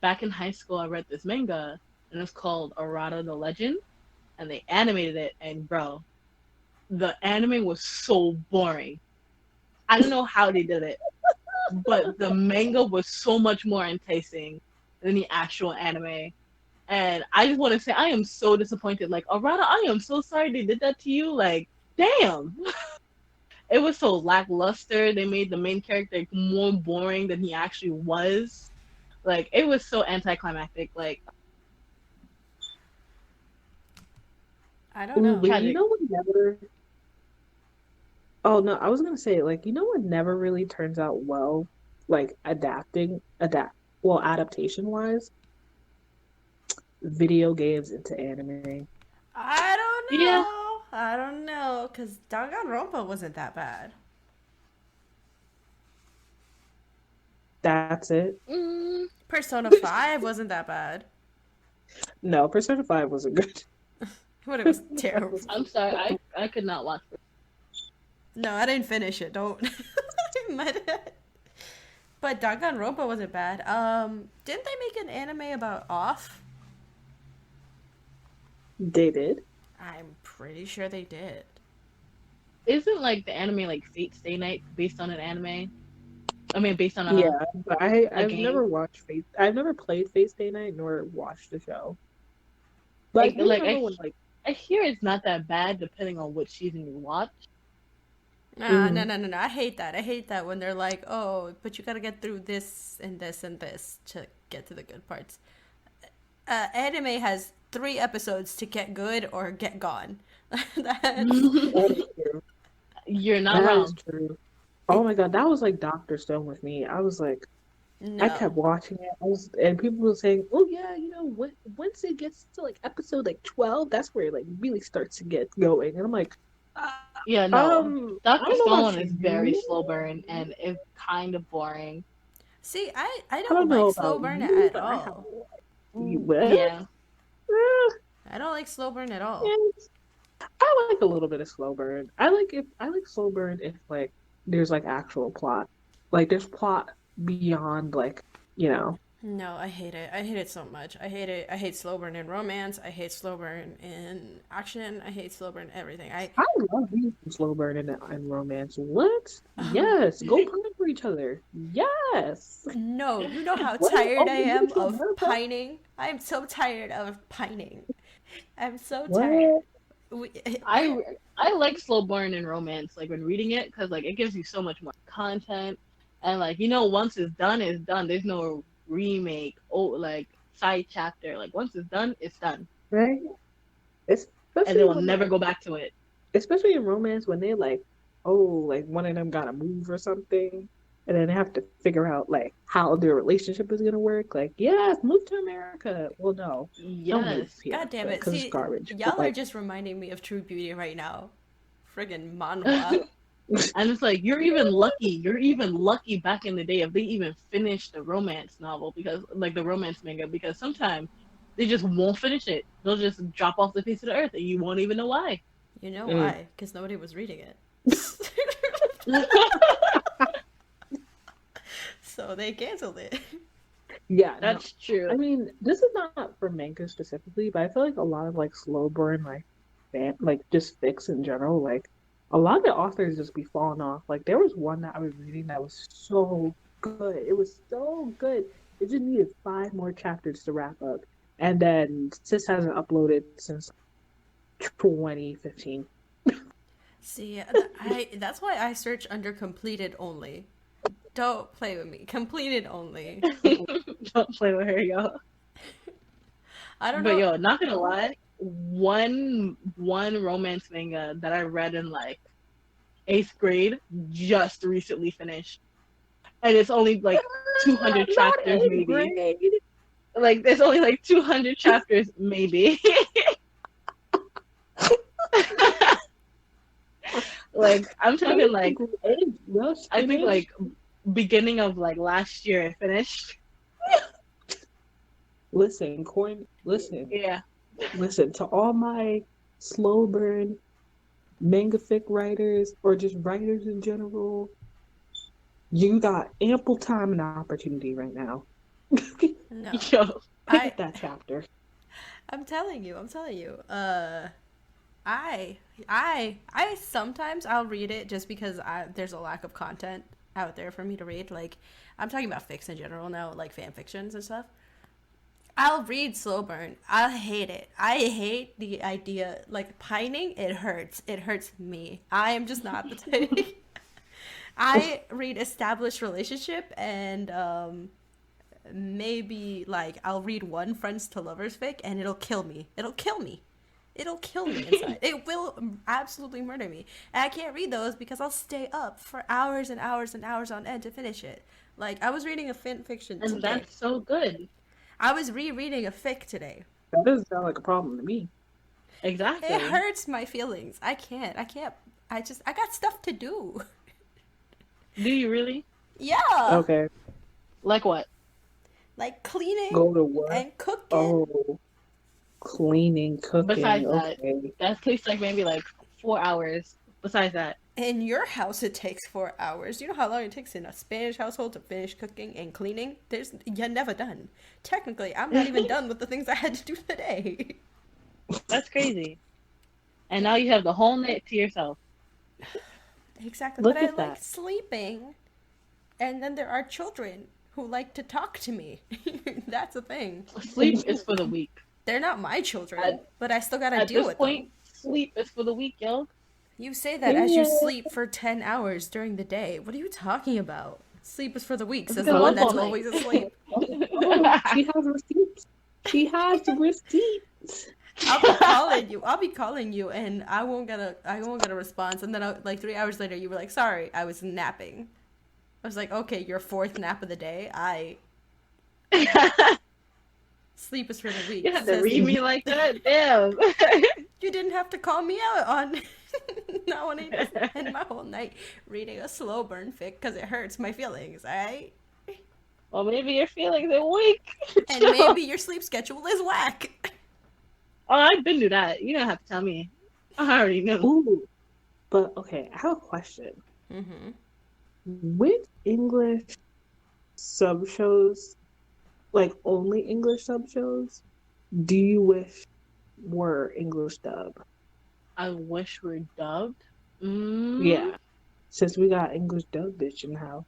back in high school I read this manga and it's called Arata the Legend, and they animated it, and bro, the anime was so boring. I don't know how they did it, but the manga was so much more enticing than the actual anime. And I just want to say I am so disappointed. Like, Arata, I am so sorry they did that to you. Like, damn. It was so lackluster. They made the main character more boring than he actually was. Like, it was so anticlimactic. Like, I don't ooh, know. but you tragic. know what never. Oh no, I was gonna say like you know what never really turns out well, like adaptation wise, video games into anime. I don't Yeah. know. I don't know, because Danganronpa wasn't that bad. That's it. Mm, Persona 5 wasn't that bad. No, Persona 5 wasn't good. But it was That terrible. was I'm sorry. I could not watch it. No, I didn't finish it. Don't. But Danganronpa wasn't bad. Didn't they make an anime about Off? they did. I'm pretty sure they did. Isn't like the anime like Fate Stay Night based on an anime? I mean, based on Yeah, but a I've game. never watched Face. I've never played Face Day Night nor watched the show. But I do Like remember when like I hear it's not that bad depending on what season you watch. Nah, no, mhm. no, no, no. I hate that. I hate that when they're like, oh, but you gotta get through this and this and this to get to the good parts. Anime has 3 episodes to get good or get gone. That's That is true. You're not That is wrong. true. Oh it. my God, that was like Doctor Stone with me. I was like, I kept No, watching it. And people were saying, "Oh yeah, once it gets to like episode like 12, that's where it like really starts to get going." And I'm like, uh, Yeah, no. I Dr. don't know about Stone is very you. slow burn and it's kind of boring. see, I I don't don't know like slow about burn you, at but I have all. you well, Yeah. I don't like slow burn at all. yeah, I like a little bit of slow burn. I like slow burn if like there's like actual plot. Like there's plot beyond like, you know. No, I hate it. I hate it so much. I hate it. I hate slow burn in romance. I hate slow burn in action. I hate slow burn in everything. I love me some slow burn and romance. What? Yes, go pine for each other. Yes. No, you know how What? tired Oh, I we am moved to of America? pining. I am so tired of pining. I'm so tired. What? We, I I like slow burn and romance, like when reading it, because like it gives you so much more content, and like once it's done, it's done. There's no remake, like side chapter. Like once it's done, it's done, Right? and they Especially will when never like, go back to it. especially in romance when they like, oh, like one of them gotta move or something, and then they have to figure out like how their relationship is gonna work. Like, yes, move to America. Well, no, don't move Yes, here God damn it. because it's See, garbage. But y'all are like, just reminding me of True Beauty right now. Friggin' manhwa. and it's like you're even lucky. You're even lucky back in the day if they even finished the romance novel because like the romance manga because sometimes they just won't finish it. They'll just drop off the face of the earth and you won't even know why. You know mm, why? Because nobody was reading it. So they canceled it. yeah, no. That's true. I mean, this is not for manga specifically, but I feel like a lot of like slow burn, like like just fics in general, like a lot of the authors just be falling off. Like there was one that I was reading that was so good. It was so good. It just needed 5 more chapters to wrap up. And then sis hasn't uploaded since 2015. See, that's why I search under completed only. Don't play with me. Completed only. Don't play with her, yo. I don't But know. yo, not gonna lie, one romance manga that I read in like eighth grade just recently finished, and it's only like 200 Not chapters eighth maybe. grade. Like there's only like 200 chapters maybe. Like I'm talking like Just I think finished. like beginning of like last year I finished. Listen, listen, Yeah. listen to all my slow burn manga fic writers or just writers in general. You got ample time and opportunity right now. No. Yo. Pick I up that chapter. I'm telling you. I'm telling you. I I sometimes I'll read it just because there's a lack of content out there for me to read. Like I'm talking about fics in general now, like fan fictions and stuff. I'll read slow burn. I hate it. I hate the idea like pining. It hurts. It hurts me. I am just not the type. I read established relationship and maybe like I'll read one friends to lovers fic and it'll kill me. It'll kill me. It'll kill me inside. It will absolutely murder me. And I can't read those because I'll stay up for hours and hours and hours on end to finish it. Like I was reading a fan fiction And today. that's so good. I was rereading a fic today. That doesn't sound like a problem to me. It Exactly. hurts my feelings. I can't. I got stuff to do. Do you really? Yeah. Okay, Like what? Like cleaning go to work. and cooking. Oh, cleaning, cooking. Besides that, Okay. that takes like maybe like 4 hours. Besides that, In your house, it takes 4 hours. You know how long it takes in a Spanish household to finish cooking and cleaning? You're never done. Technically, I'm not even done with the things I had to do today. that's crazy. And now you have the whole night to yourself. Exactly. Look But I at like that. sleeping. And then there are children who like to talk to me. That's a thing. Sleep is for the weak. They're not my children, At, but I still gotta at deal this with point, them. sleep is for the weak, yo. You say that as you Yeah, sleep for 10 hours during the day. What are you talking about? Sleep is for the weak, says because the I'm one up that's all night. always asleep. oh, she has receipts. She has receipts. I'll be calling you, and I won't get a response. And then like 3 hours later, you were like, "Sorry, I was napping." I was like, "Okay, your fourth nap of the day. Sleep is for the weak." You had to Says read me like that? Damn. you didn't have to call me out on. Not when I spend my whole night reading a slow burn fic because it hurts my feelings. Alright. Well, maybe your feelings are weak. And maybe your sleep schedule is whack. Oh, I've been through that. You don't have to tell me. I already knew. Ooh, but okay, I have a question. Mm-hmm. Which English sub shows like only English sub shows, do you wish were English dub? I wish we're dubbed. Mm, Yeah, since we got English dub bitch in the house.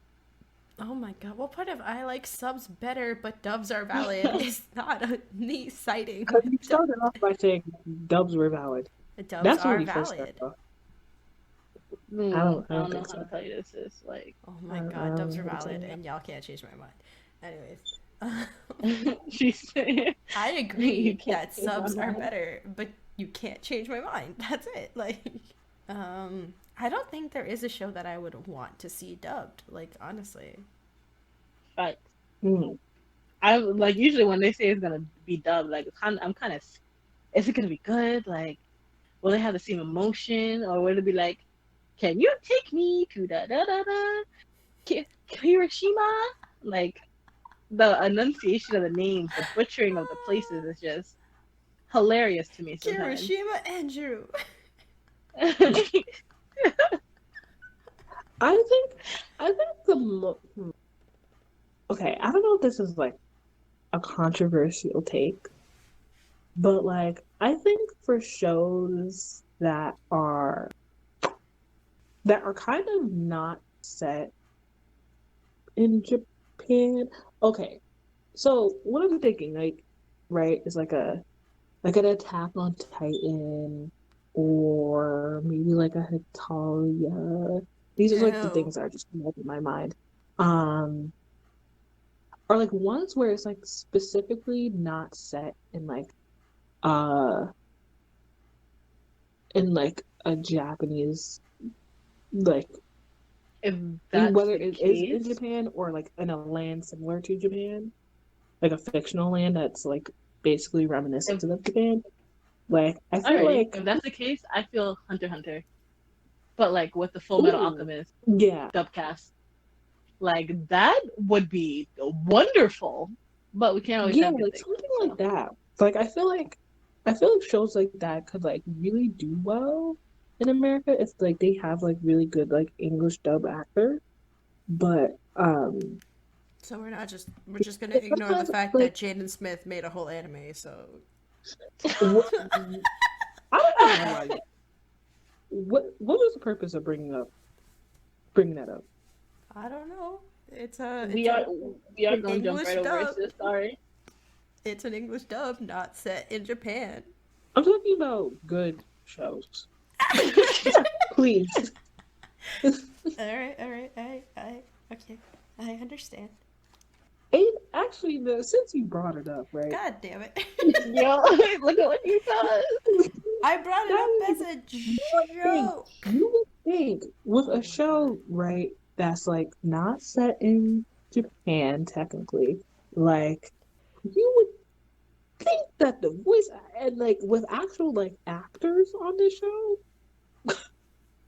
Oh my god, what part of I like subs better but dubs are valid is not me citing Because you started off by saying dubs were valid. dubs That's when are we first started valid. off. I I don't don't know think how to so. tell you this. Is like Oh I my don't, I god, dubs don't are think so. valid and y'all can't change my mind. Anyways. she said, I you agree can't that change my subs are mind. better, but you can't change my mind. That's it. I don't think there is a show that I would want to see dubbed. Like, honestly. But Mm. I like usually when they say it's gonna be dubbed, like I'm kind of, is it gonna be good? Like, will they have the same emotion, or will it be like, can you take me to da da da da Hiroshima? Like the enunciation of the names, the butchering of the places is just hilarious to me sometimes. Kirishima Andrew. I I think okay, I don't know if this is like a controversial take, but like I think for shows that are kind of not set in Japan. Okay, so what I'm thinking, like, right, is like an Attack on Titan or maybe like a Hitalia. These are like the Ew. things that are just coming up in my mind. Um, or like ones where it's like specifically not set uh in like a Japanese like If that's whether the it is in case, Japan or like in a land similar to Japan, like a fictional land that's like basically if reminiscent of Japan. Like I feel alrighty, like if that's the case, I feel Hunter x Hunter, but like with the Full Metal ooh, Alchemist yeah, dubcast, like that would be wonderful. But we can't always yeah, have good like things. something like So that. Like I feel like shows like that could like really do well in America if like they have like really good like English dub actors. But So we're just gonna but ignore the sometimes fact that like Jaden Smith made a whole anime, so what I don't even know why. What was the purpose of bringing that up? I don't know. we are we are gonna jump English right over it. dub. So sorry. It's an English dub, not set in Japan. I'm talking about good shows. Please. Okay. I understand. And actually, since you brought it up, right? God damn it. Yo, look at what you done. I brought it up as a joke. You would think with a show, right, that's like not set in Japan technically, like you would think that the voice and like with actual like actors on this show,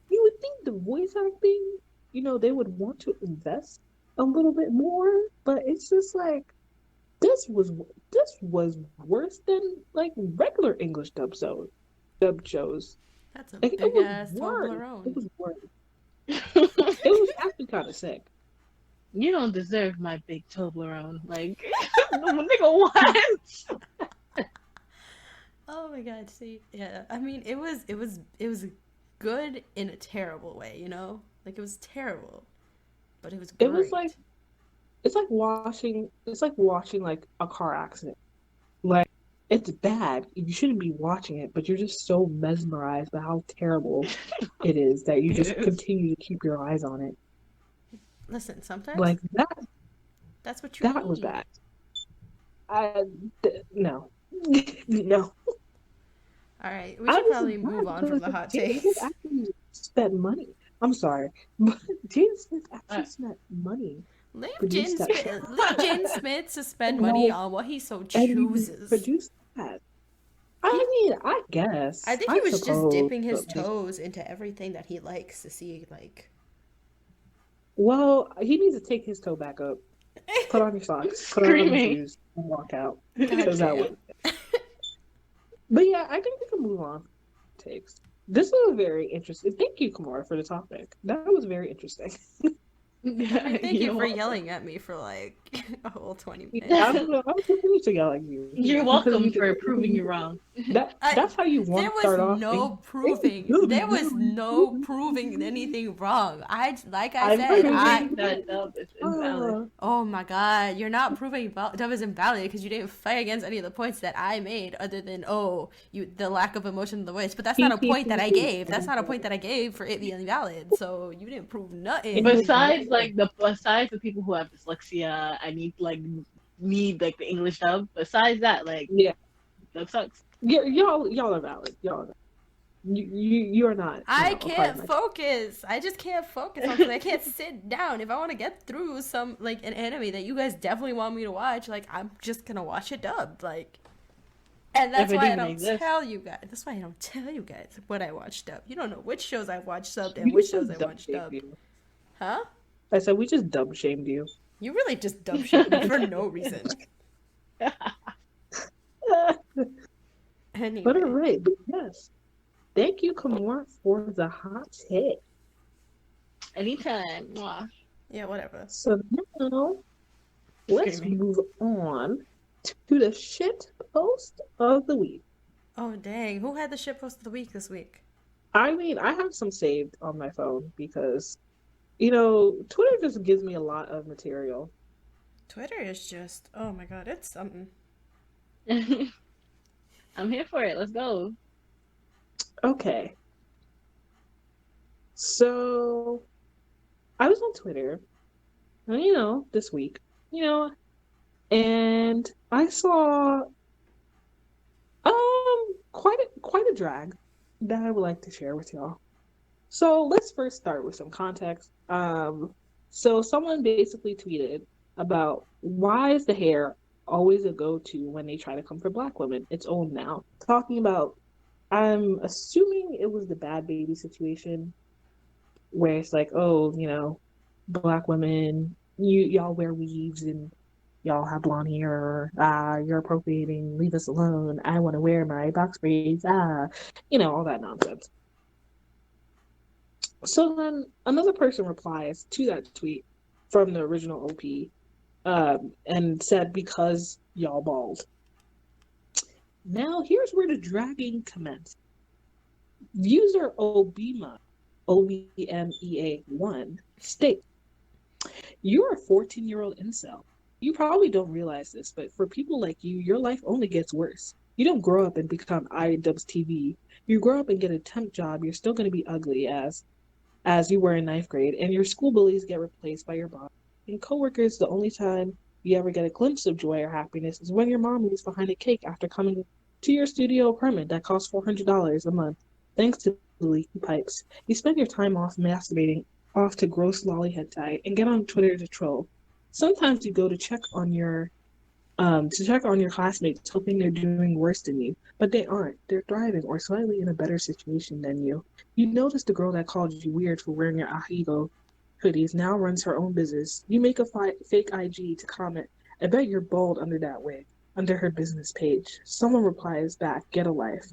you would think the voice acting, they would want to invest a little bit more, but it's just like this was this was worse than like regular English dub shows. That's a Like it big was ass worse. It Toblerone. was worse. It was actually kind of sick. You don't deserve my big Toblerone. Like, nigga, what? Oh my god, see. Yeah. I mean it was good in a terrible way, you know? Like it was terrible. But it was It was like great. it's like watching like a car accident. Like it's bad. You shouldn't be watching it, but you're just so mesmerized by how terrible it is that you just Yes. continue to keep your eyes on it. Listen, sometimes Like that's what you that was need. bad. No. No. Alright, we I should was probably move on from surprised the because hot Jaden Smith takes. actually spent money. I'm sorry, but Jaden Smith Uh, actually spent money Leave to produce Jaden that Smith show. leave Jaden Smith to spend And money like, on what he so and he chooses. produced that. He I mean, I I guess, think he I was just suppose. dipping his Like, toes into everything that he likes to see, like. well, he needs to take his toe back up, put on your socks, put on running screaming. shoes, and walk out. God Because that damn. would. But yeah, I think we can move on. Takes. This was very interesting. Thank you, Kamora, for the topic. That was very interesting. I mean, thank you You're for welcome. yelling at me for like a whole 20 I minutes. don't know. I'm confused to yell at you. You're Because welcome for proving you wrong. that's how you There want to was start off. no proving. There was no proving anything wrong. Like I I'm said, Proving that dub is invalid. Oh my god, you're not proving dub is invalid because you didn't fight against any of the points that I made, other than the lack of emotion in the voice. But that's not a point that I gave. That's not a point that I gave for it being invalid. So you didn't prove nothing. Besides the people who have dyslexia, I need like the English dub. Besides that, like Yeah, that sucks. y'all are valid. Y'all are valid. You are not. I a part of can't my- focus. I just can't focus on something. I can't sit down. If I want to get through some like an anime that you guys definitely want me to watch, like I'm just gonna watch it dubbed. Like, and that's If it why I even don't exists. tell you guys. That's why I don't tell you guys what I watch dubbed. You don't know which shows I watch subbed We and which just shows I dub watch shamed dubbed. you. Huh? I said we just dub shamed you. You really just dub shit me for no reason. Anyway. But all right, but yes. Thank you, Kamora, for the hot take. Anytime. Mwah. Yeah, whatever. So now, let's Screaming. move on to the shit post of the week. Oh dang! Who had the shit post of the week this week? I mean, I have some saved on my phone because, Twitter just gives me a lot of material. Twitter is just, oh my god, it's something. I'm here for it. Let's go. Okay. So, I was on Twitter, and, this week, and I saw quite a drag that I would like to share with y'all. So let's first start with some context. So someone basically tweeted about why is the hair always a go-to when they try to come for Black women? It's old now. Talking about, I'm assuming it was the Bad Baby situation where it's like, Black women, y'all wear weaves and y'all have blonde hair, you're appropriating, leave us alone, I want to wear my box braids, all that nonsense. So then another person replies to that tweet from the original OP and said, because y'all bald. Now here's where the dragging commenced. User Obema, OBMEA1, states, you're a 14-year-old incel. You probably don't realize this, but for people like you, your life only gets worse. You don't grow up and become iDubbbz TV. You grow up and get a temp job, you're still going to be ugly as you were in 9th grade, and your school bullies get replaced by your boss. And coworkers, the only time you ever get a glimpse of joy or happiness is when your mom leaves behind a cake after coming to your studio apartment that costs $400 a month, thanks to the leaky pipes. You spend your time off masturbating off to gross lolly hentai and get on Twitter to troll. Sometimes you go to check on your classmates, hoping they're doing worse than you, but they aren't. They're thriving or slightly in a better situation than you. You notice the girl that called you weird for wearing your Ahigo hoodies now runs her own business. You make a fake IG to comment, I bet you're bald under that wig, under her business page. Someone replies back, get a life.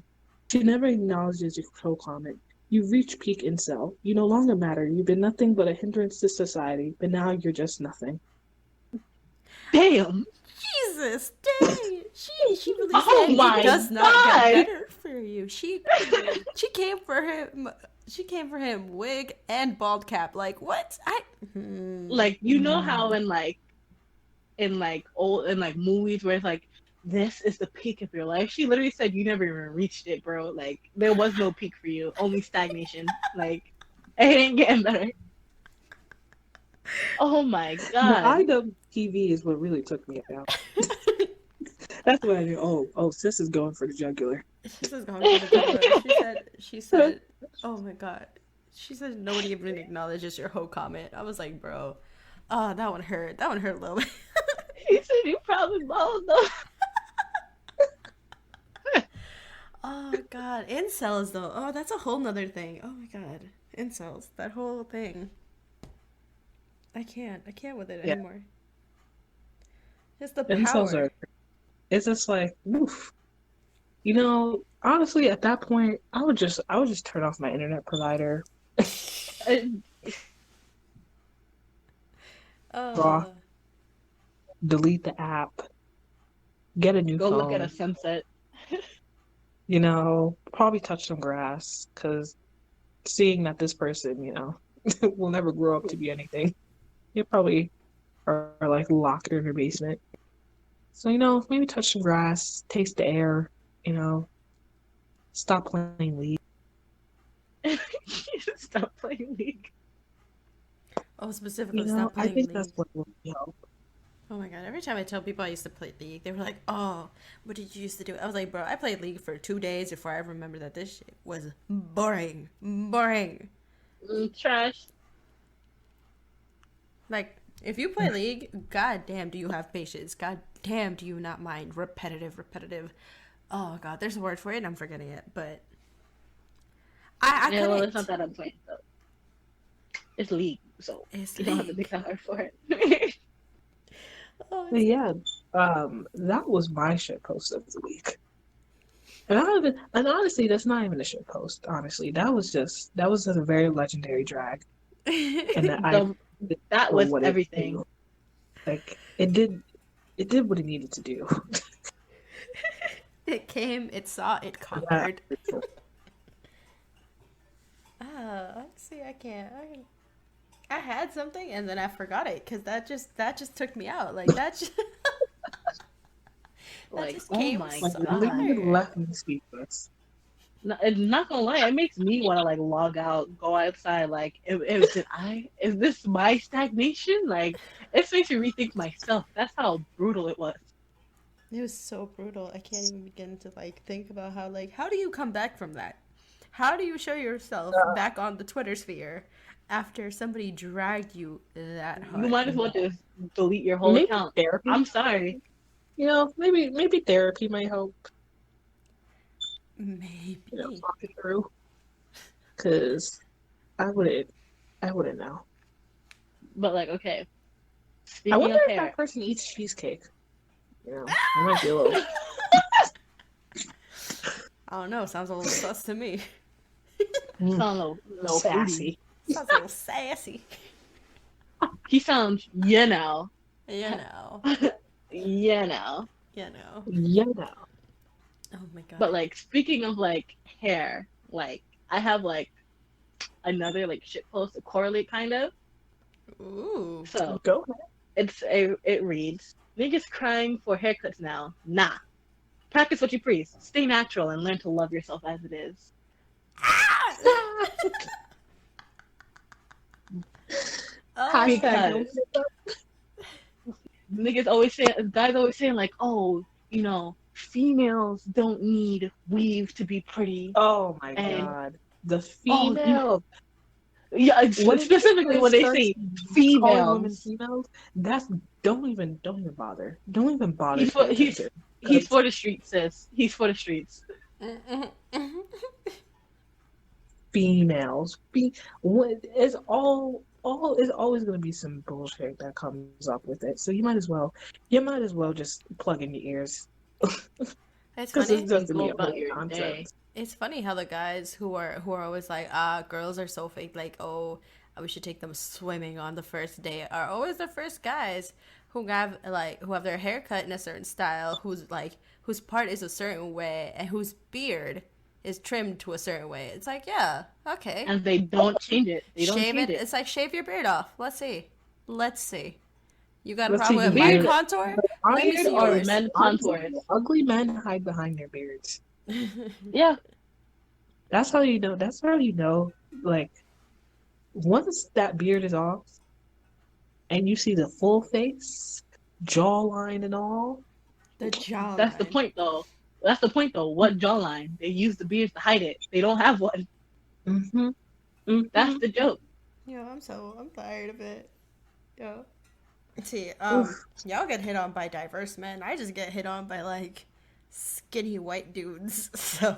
She never acknowledges your troll comment. You've reached peak incel. You no longer matter. You've been nothing but a hindrance to society, but now you're just nothing. Damn. Jesus, dang! She really Oh said my it does not God. get better for you. She came for him. She came for him, wig and bald cap. Like what? Like how in movies where it's like this is the peak of your life. She literally said you never even reached it, bro. Like there was no peak for you, only stagnation. Like it ain't getting better. Oh my god. The iDubbbz TV is what really took me out. That's what I knew. Oh, sis is going for the jugular. This is going for the jugular. She said, oh my god. She said nobody even acknowledges your whole comment. I was like, bro, oh, that one hurt. That one hurt a little bit. He said you probably bald though. Oh god, incels though. Oh, that's a whole nother thing. Oh my god, incels. That whole thing. I can't with it anymore. Just the Incels power. it's just like, oof. Honestly, at that point, I would just turn off my internet provider. Draw, Uh, delete the app, get a new Go look at a phone, sunset. probably touch some grass, because seeing that this person, will never grow up to be anything, you probably are like locked in your basement. So, maybe touch some grass, taste the air, you know, stop playing League. Stop playing League. oh, specifically, stop I playing think that's League. what will help. Oh my god, every time I tell people I used to play League, they were like, oh, what did you used to do? I was like, bro, I played League for 2 days before I remember that this shit was boring. Boring. Trash. Like, if you play League, god damn do you have patience. God damn do you not mind repetitive. Oh god, there's a word for it and I'm forgetting it, but I Yeah, well, it's couldn't. not that I'm playing, though. It's League, so It's you don't have to League. think that hard for it. Oh, But it's yeah, that was my shit post of the week. And honestly, that's not even a shit post. Honestly, that was just a very legendary drag, and that I the, did that for was what it everything. do. Like it did what it needed to do. it came, it saw, it Yeah. conquered. See, I can't. I had something and then I forgot it because that just took me out. Like that just that Like, just oh came my Like so literally god. hard. left me speechless. No, it's not gonna lie, it makes me want to like log out, go outside. Like, is this my stagnation? Like, it makes me rethink myself. That's how brutal it was. It was so brutal. I can't even begin to like think about how do you come back from that? How do you show yourself back on the Twitter sphere after somebody dragged you that You might as hard? well just delete your whole Maybe account. therapy. I'm sorry. Maybe therapy might help. Maybe. Talk it through. Cause I wouldn't know. But like, okay. I Speaking wonder of if hair, that person eats cheesecake. It might be a little I don't know. Sounds a little sus to me. sound a little fruity. sassy. Sounds a little sassy. He sounds, you know, You know. you know. You know. You know. Oh my god. But like, speaking of like hair, like I have like another like shit post to correlate kind of. Ooh. So Go it reads, niggas crying for haircuts now. Nah. Practice what you preach. Stay natural and learn to love yourself as it is. Ah! Oh. Hashtag Guys always saying like, oh, females don't need weave to be pretty. Oh my And god. The oh, female. yeah, When specifically when they say calling women females, females, that's don't even bother. Don't even bother he's to pay for he's attention. he's for the streets, sis. He's for the streets. Females. It's all is always gonna be some bullshit that comes up with it. So you might as well just plug in your ears. It's Because funny. it's just Go gonna be a about whole your nonsense. day. It's funny how the guys who are always like, girls are so fake, like, oh, we should take them swimming on the first day, are always the first guys who have their hair cut in a certain style, whose part is a certain way, and whose beard is trimmed to a certain way. It's like, yeah, okay. And they don't change it. They don't Shave change it. it. It's like shave your beard off. Let's see. You got a Let's see problem with your my beard. contour? Let me Beard see or yours. men Honestly, contours. ugly men hide behind their beards. Yeah. That's how you know. That's how you know. Like, once that beard is off, and you see the full face, jawline and all. The jawline. That's the point though. What jawline? They use the beards to hide it. They don't have one. Mm-hmm. That's the joke. Yo, I'm tired of it. Yo. See, Oof. y'all get hit on by diverse men. I just get hit on by like skinny white dudes. So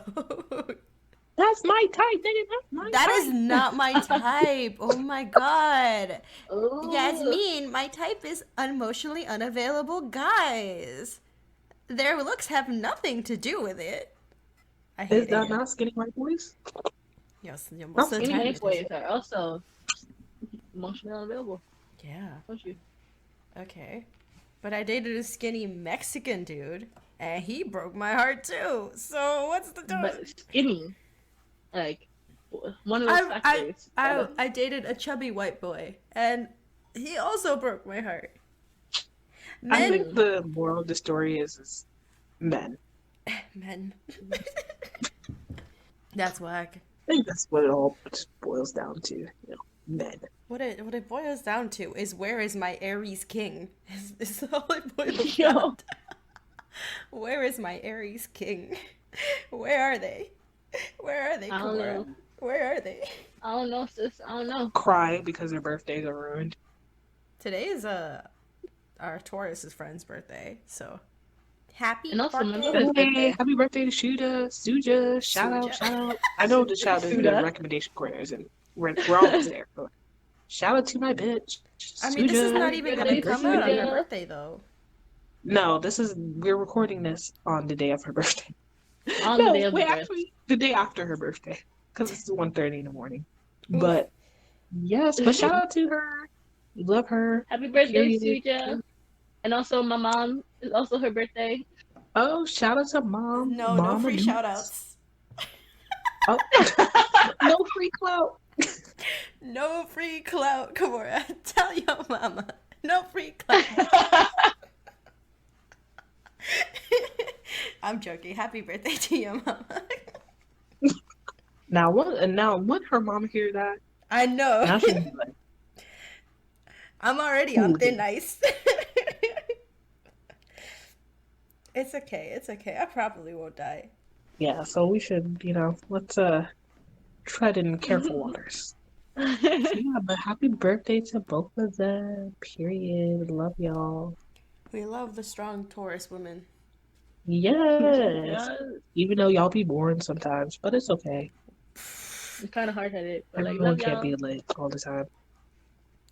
That's my type, nigga. That's my that type. is not my type. Oh my god. Ooh. Yasmeen, my type is emotionally unavailable guys. Their looks have nothing to do with it. I hate Is that it. not skinny white boys? Yes, yeah, most of the Skinny time white it is. boys are also emotionally unavailable. Yeah. Don't you? Okay. But I dated a skinny Mexican dude, and he broke my heart too. So what's the But difference? skinny, like one of those factors. I dated a chubby white boy, and he also broke my heart. I Men, think the moral of the story is men. men. That's whack. I think that's what it all just boils down to. You know, men. What it boils down to is, where is my Aries king? Is all it boils Yo. down to. Where is my Aries king? Where are they? Where are they, I don't Kamora? know. Where are they? I don't know, sis. I don't know. Cry because their birthdays are ruined. Today is our Taurus's friend's birthday, so happy And also my birthday. brother's Hey, birthday. happy birthday to Shuda, Suja, shout out, Suja. shout out. I know the shout out is the Suda. recommendation corners, and we're almost there. But shout out to my bitch. I mean, this is Suja. not even Happy gonna come out on her birthday. birthday though. No, we're recording this on the day of her birthday. On No, the day of wait, the birth. actually, the day after her birthday, because it's 1:30 in the morning. Oof. But yes, but shout out to her. We love her. Happy birthday, Period. Suja. And also my mom is also her birthday. Oh, shout out to mom. No Mama free Dukes. shout outs. Oh. No free clout. No free clout, Kamora. Tell your mama. No free clout. I'm joking. Happy birthday to your mama. Now when her mama hear that, I know. now she'll be like, I'm already on Ooh. thin ice. It's okay. It's okay. I probably won't die. yeah, so we should, let's tread in careful waters. So, yeah, but happy birthday to both of them. Period. Love y'all. We love the strong Taurus women. Yes. Even though y'all be boring sometimes, but it's okay. I'm kind of hard headed, but like Everyone love can't y'all. be lit all the time.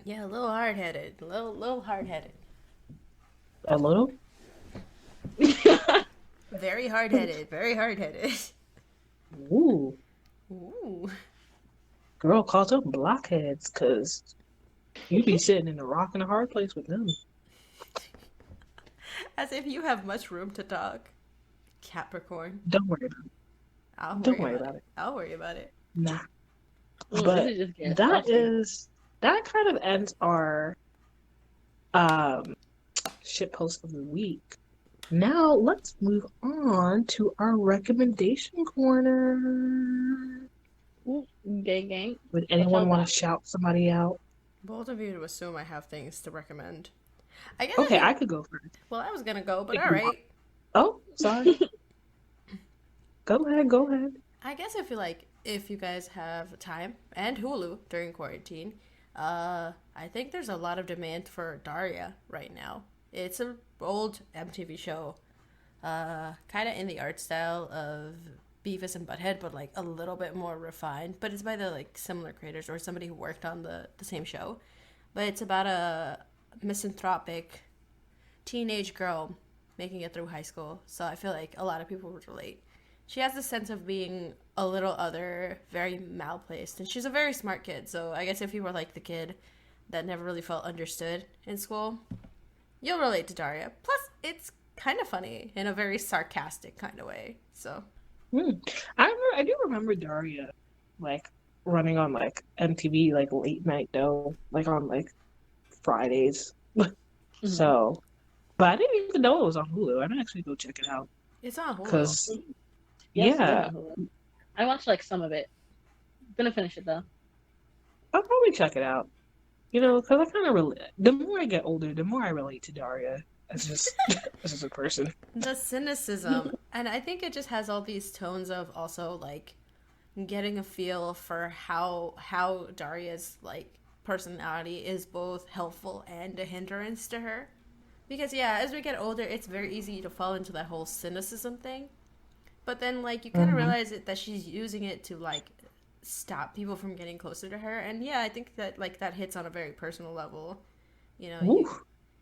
Yeah, a little hard headed. Little hard headed. A little? Very hard headed. Very hard headed. Ooh. Ooh. Girl, call them blockheads, cause you be sitting in a rock and a hard place with them. As if you have much room to talk. Capricorn. Don't worry about it. Don't worry about it. I'll worry about it. Nah. Ooh, But this is just getting that saucy. that kind of ends our shit post of the week. Now let's move on to our recommendation corner. Ooh, gang gang. Would anyone y'all want got? to shout somebody out? Both of you to assume I have things to recommend. I guess. Okay, I could go first. Well, I was gonna go, but If all you right. want. Oh, sorry. Go ahead. I guess I feel like if you guys have time and Hulu during quarantine, I think there's a lot of demand for Daria right now. It's an old MTV show, kind of in the art style of Beavis and Butthead, but like a little bit more refined. But it's by the like similar creators or somebody who worked on the same show. But it's about a misanthropic teenage girl making it through high school. So I feel like a lot of people would relate. She has the sense of being a little other, very malplaced, and she's a very smart kid. So I guess if you were like the kid that never really felt understood in school, you'll relate to Daria. Plus, it's kind of funny in a very sarcastic kind of way. So I do remember Daria, like running on like MTV, like late night though, like on like Fridays. So, but I didn't even know it was on Hulu. I'm actually go check it out it's on Hulu. because Yes, yeah, I watched like some of it. Gonna finish it though. I'll probably check it out. Because I kind of relate. The more I get older, the more I relate to Daria as just as a person. The cynicism, and I think it just has all these tones of also like getting a feel for how Daria's like personality is both helpful and a hindrance to her. Because yeah, as we get older, it's very easy to fall into that whole cynicism thing. But then like you kind of realize that she's using it to like stop people from getting closer to her. And yeah, I think that like that hits on a very personal level. You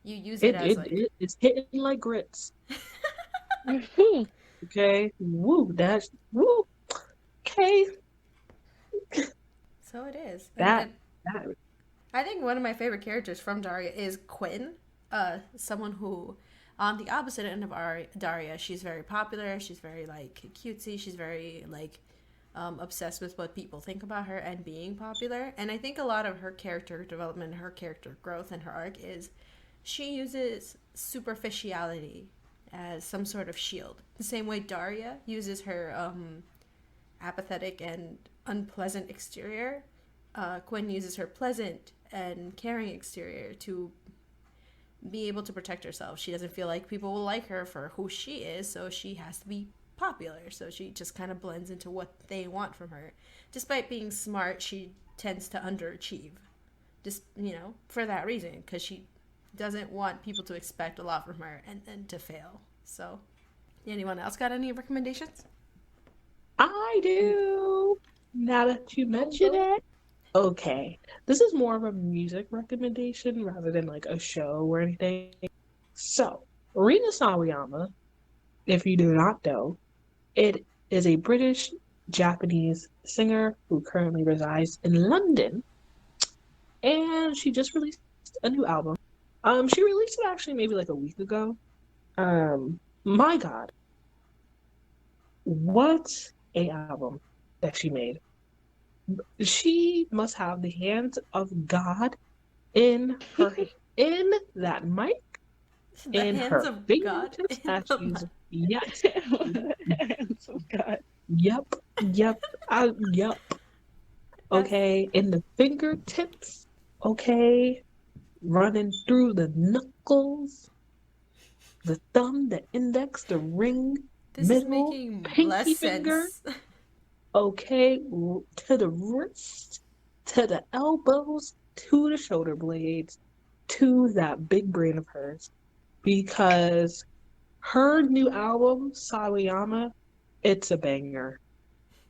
use it as like It's hitting like grits. Okay, woo, that's woo. Okay, so it is. that I think one of my favorite characters from Daria is Quinn. someone who, on the opposite end of Daria, she's very popular. She's very like cutesy. She's very like obsessed with what people think about her and being popular. And I think a lot of her character development, her character growth, and her arc is she uses superficiality as some sort of shield. The same way Daria uses her apathetic and unpleasant exterior, Quinn uses her pleasant and caring exterior to be able to protect herself. She doesn't feel like people will like her for who she is, so she has to be popular. So she just kind of blends into what they want from her. Despite being smart, she tends to underachieve. Just, for that reason, because she doesn't want people to expect a lot from her and then to fail. So, anyone else got any recommendations? I do. Now that you mention it. Okay. This is more of a music recommendation rather than like a show or anything. So, Rina Sawayama, if you do not know, it is a British Japanese singer who currently resides in London. And she just released a new album. She released it actually maybe like a week ago. My God. What a album that she made. She must have the hands of God in that mic, The in hands her of God fingertips. in the mic. Yes. Oh God. Yep. Yep. Okay. In the fingertips. Okay. Running through the knuckles, the thumb, the index, the ring, This middle, is making pinky less finger. sense. Okay, to the wrist, to the elbows, to the shoulder blades, to that big brain of hers. Because her new album, Sawayama, it's a banger.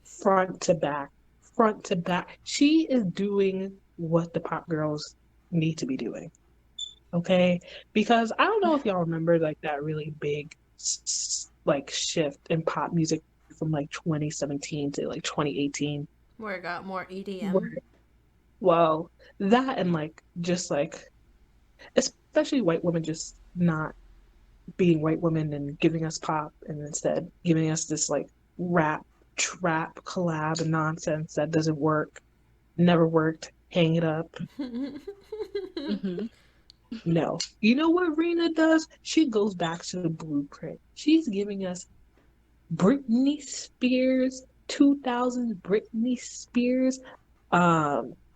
Front to back. Front to back. She is doing what the pop girls need to be doing. Okay? Because I don't know if y'all remember like that really big like shift in pop music from like 2017 to like 2018. Where it got more EDM. Where, well, that and like just like especially white women just not being white women and giving us pop and instead giving us this like rap trap collab nonsense that doesn't work, never worked, hang it up. Mm-hmm. No. You know what Rena does? She goes back to the blueprint. She's giving us Britney Spears, 2000s Britney Spears,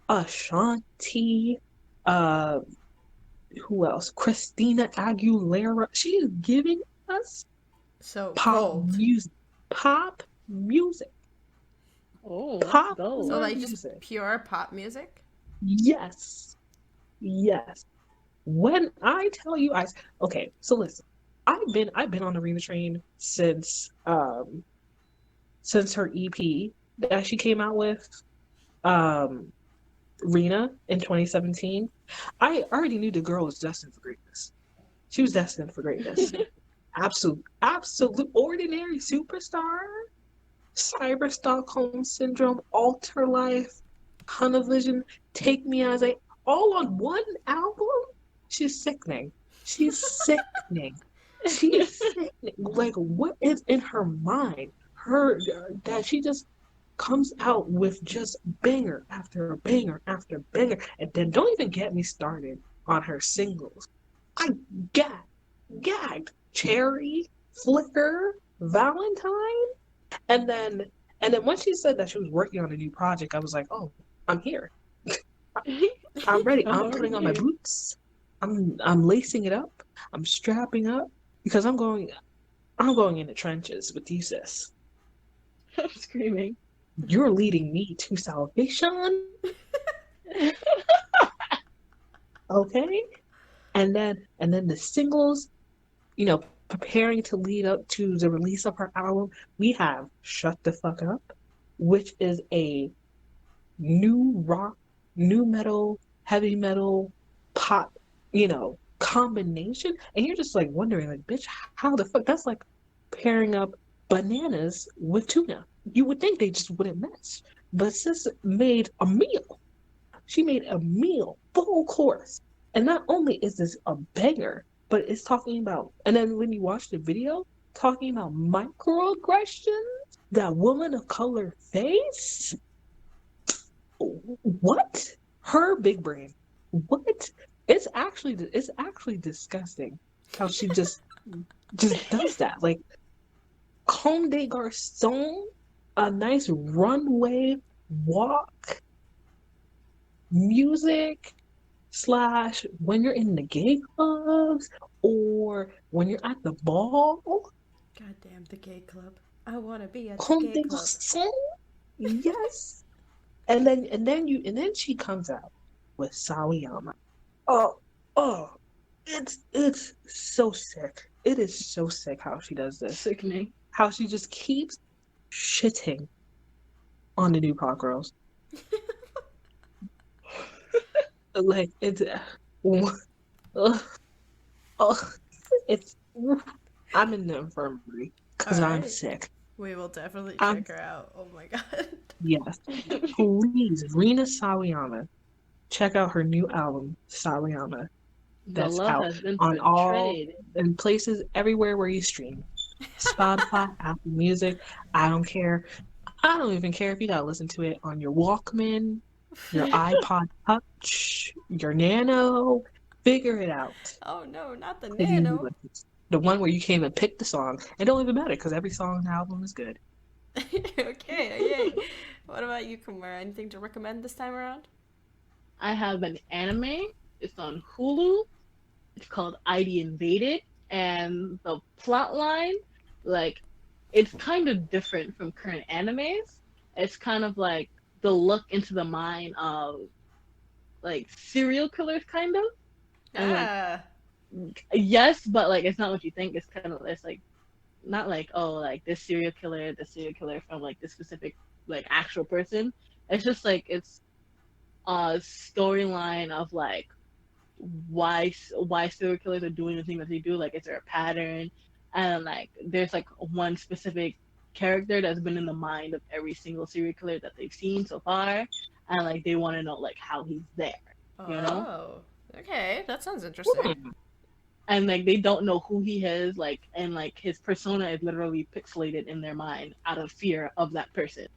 Ashanti, uh, who else? Christina Aguilera. She is giving us So pop cold. music. Pop music. Oh, Pop let's go. So like just music. pure pop music? Yes. Yes. When I tell you, okay. So listen, I've been on the Rena train since her EP that she came out with, Rena in 2017. I already knew the girl was destined for greatness. She was destined for greatness. Absolute ordinary superstar, cyber Stockholm syndrome, alter life, Vision, take me as I all on one album. She's sickening. She's sickening. She's sickening. Like, what is in her mind? Her that she just comes out with just banger after banger after banger, and then don't even get me started on her singles. I gagged. Cherry, Flicker, Valentine, and then when she said that she was working on a new project, I was like, oh, I'm here. I'm ready. I'm putting on my boots. I'm lacing it up. I'm strapping up because I'm going in the trenches with you, sis. I'm screaming. You're leading me to salvation. Okay? And then the singles, preparing to lead up to the release of her album, we have Shut the Fuck Up, which is a new rock, new metal, heavy metal, pop, combination. And you're just like wondering, like, bitch, how the fuck? That's like pairing up bananas with tuna. You would think they just wouldn't mess. But sis made a meal. She made a meal, full course. And not only is this a banger, but it's talking about, and then when you watch the video, talking about microaggressions that women of color face. What? Her big brain. What? It's actually disgusting how she just does that. Like Comme des Garçons, a nice runway walk, music slash when you're in the gay clubs or when you're at the ball. Goddamn the gay club. I want to be at the Comme gay des club. Garçons. Yes. And then she comes out with Sawayama. Oh, oh, it's so sick. It is so sick how she does this. Sickening. How she just keeps shitting on the new pop girls. Like it's uh, oh, it's I'm in the infirmary because I'm Alright. sick. We will definitely I'm check her out. Oh my god. yes. Please, Rina Sawayama, check out her new album, Sawayama. The That's love out has been on all betrayed. in places everywhere where you stream. Spotify, Apple Music. I don't care. I don't even care if you gotta listen to it on your Walkman, your iPod Touch, your Nano. Figure it out. Oh no, not the If you nano. the one where you can't even pick the song. It don't even matter because every song on the album is good. Okay, yay. What about you, Kamora? Anything to recommend this time around? I have an anime. It's on Hulu. It's called ID Invaded, and the plot line, like, it's kind of different from current animes. It's kind of like the look into the mind of like serial killers, kind of. And like, Ah. yes, but like it's not what you think. It's like not like, oh, like this serial killer from like this specific like actual person. It's just like it's a storyline of like why serial killers are doing the thing that they do. Like, is there a pattern? And like there's like one specific character that's been in the mind of every single serial killer that they've seen so far, and like they want to know like how he's there, you know? Oh. Okay, that sounds interesting. Hmm. And like they don't know who he is, like, and like his persona is literally pixelated in their mind out of fear of that person.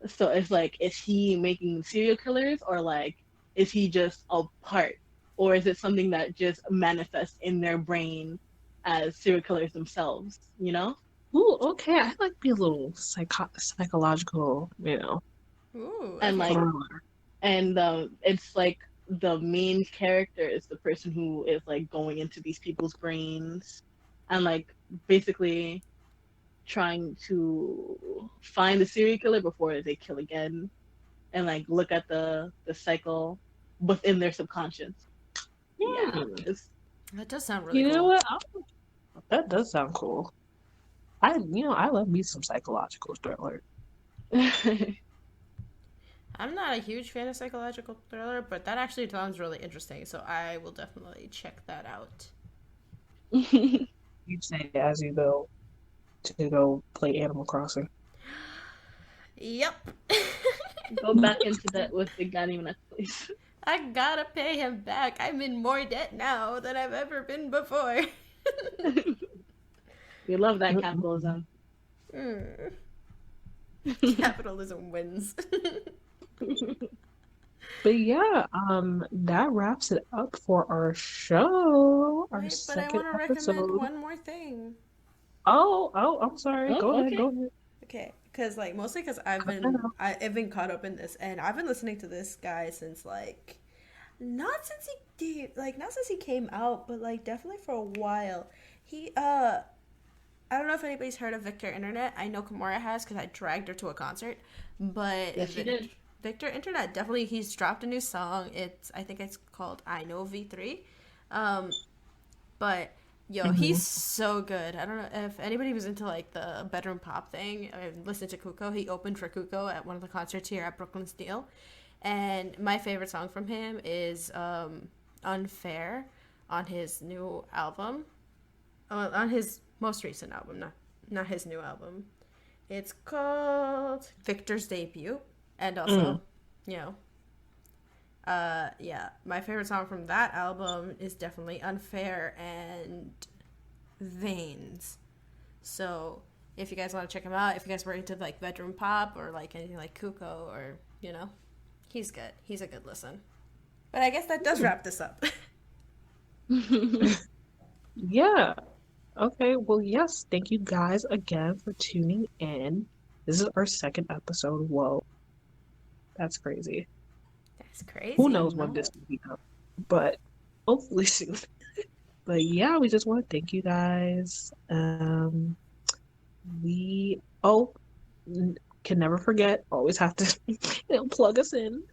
So it's like, is he making serial killers, or like is he just a part, or is it something that just manifests in their brain as serial killers themselves, you know? Ooh, okay. I like be a little psychological, Ooh, And like, okay. thriller. and it's like the main character is the person who is like going into these people's brains and like basically trying to find the serial killer before they kill again, and like look at the cycle within their subconscious. Yeah, Hmm. it's That does sound really You know cool. what? That does sound cool. I love me some psychological thriller. I'm not a huge fan of psychological thriller, but that actually sounds really interesting, so I will definitely check that out. You say as you go to go play Animal Crossing. Yep. Go back into that with the Ganymede, please. I gotta pay him back. I'm in more debt now than I've ever been before. We love that Mm-mm. capitalism. Mm. Capitalism wins. But yeah, that wraps it up for our show, our Wait, but I second want to recommend episode. one more thing. Oh, I'm sorry. Oh, okay. Go ahead. Okay, because like mostly because Cut that out. I've been caught up in this, and I've been listening to this guy since like not since he came out, but like definitely for a while. He I don't know if anybody's heard of Victor Internet. I know Kamora has because I dragged her to a concert, but Yes, you did. Victor Internet definitely he's dropped a new song. I think it's called I Know V3. Um, but yo, Hmm. he's so good. I don't know if anybody was into like the bedroom pop thing. I listened to Kuko. He opened for Kuko at one of the concerts here at Brooklyn Steel. And my favorite song from him is Unfair on his new album. On his most recent album, not his new album. It's called Victor's Debut. And Mm. also, you know, Yeah, my favorite song from that album is definitely Unfair and Veins. So if you guys want to check him out, if you guys were into like bedroom pop or like anything like Kuko or, you know, he's good. He's a good listen. But I guess that does wrap this up. Yeah. Okay. Well, yes. Thank you guys again for tuning in. This is our second episode. Whoa. That's crazy. That's crazy. Who knows when this will be up, but hopefully soon. But yeah, we just want to thank you guys. We can never forget. Always have to plug us in.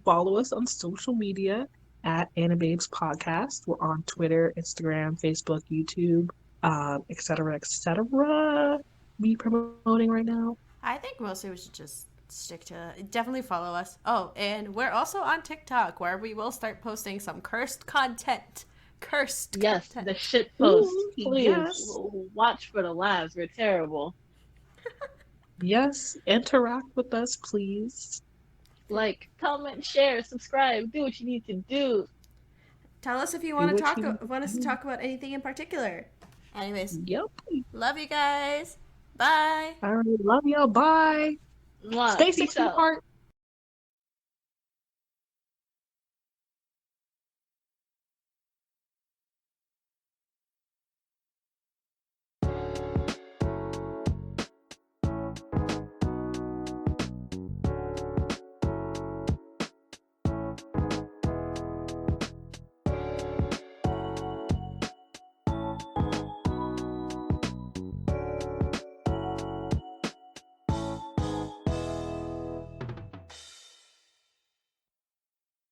Follow us on social media at Anibabes Podcast. We're on Twitter, Instagram, Facebook, YouTube, etc., etc. We promoting right now. I think mostly we should just stick to definitely follow us. Oh, and we're also on TikTok where we will start posting some cursed content. Yes, Content. the shit post. Ooh, Please yes. watch for the laughs. We're terrible. Yes, interact with us, please. Like, comment, share, subscribe. Do what you need to do. Tell us if you Do want what to you want us to talk about anything in particular. Anyways, Yep. love you guys. Bye. All right, love y'all. Bye. Mwah. Stay Peace 60 out. apart.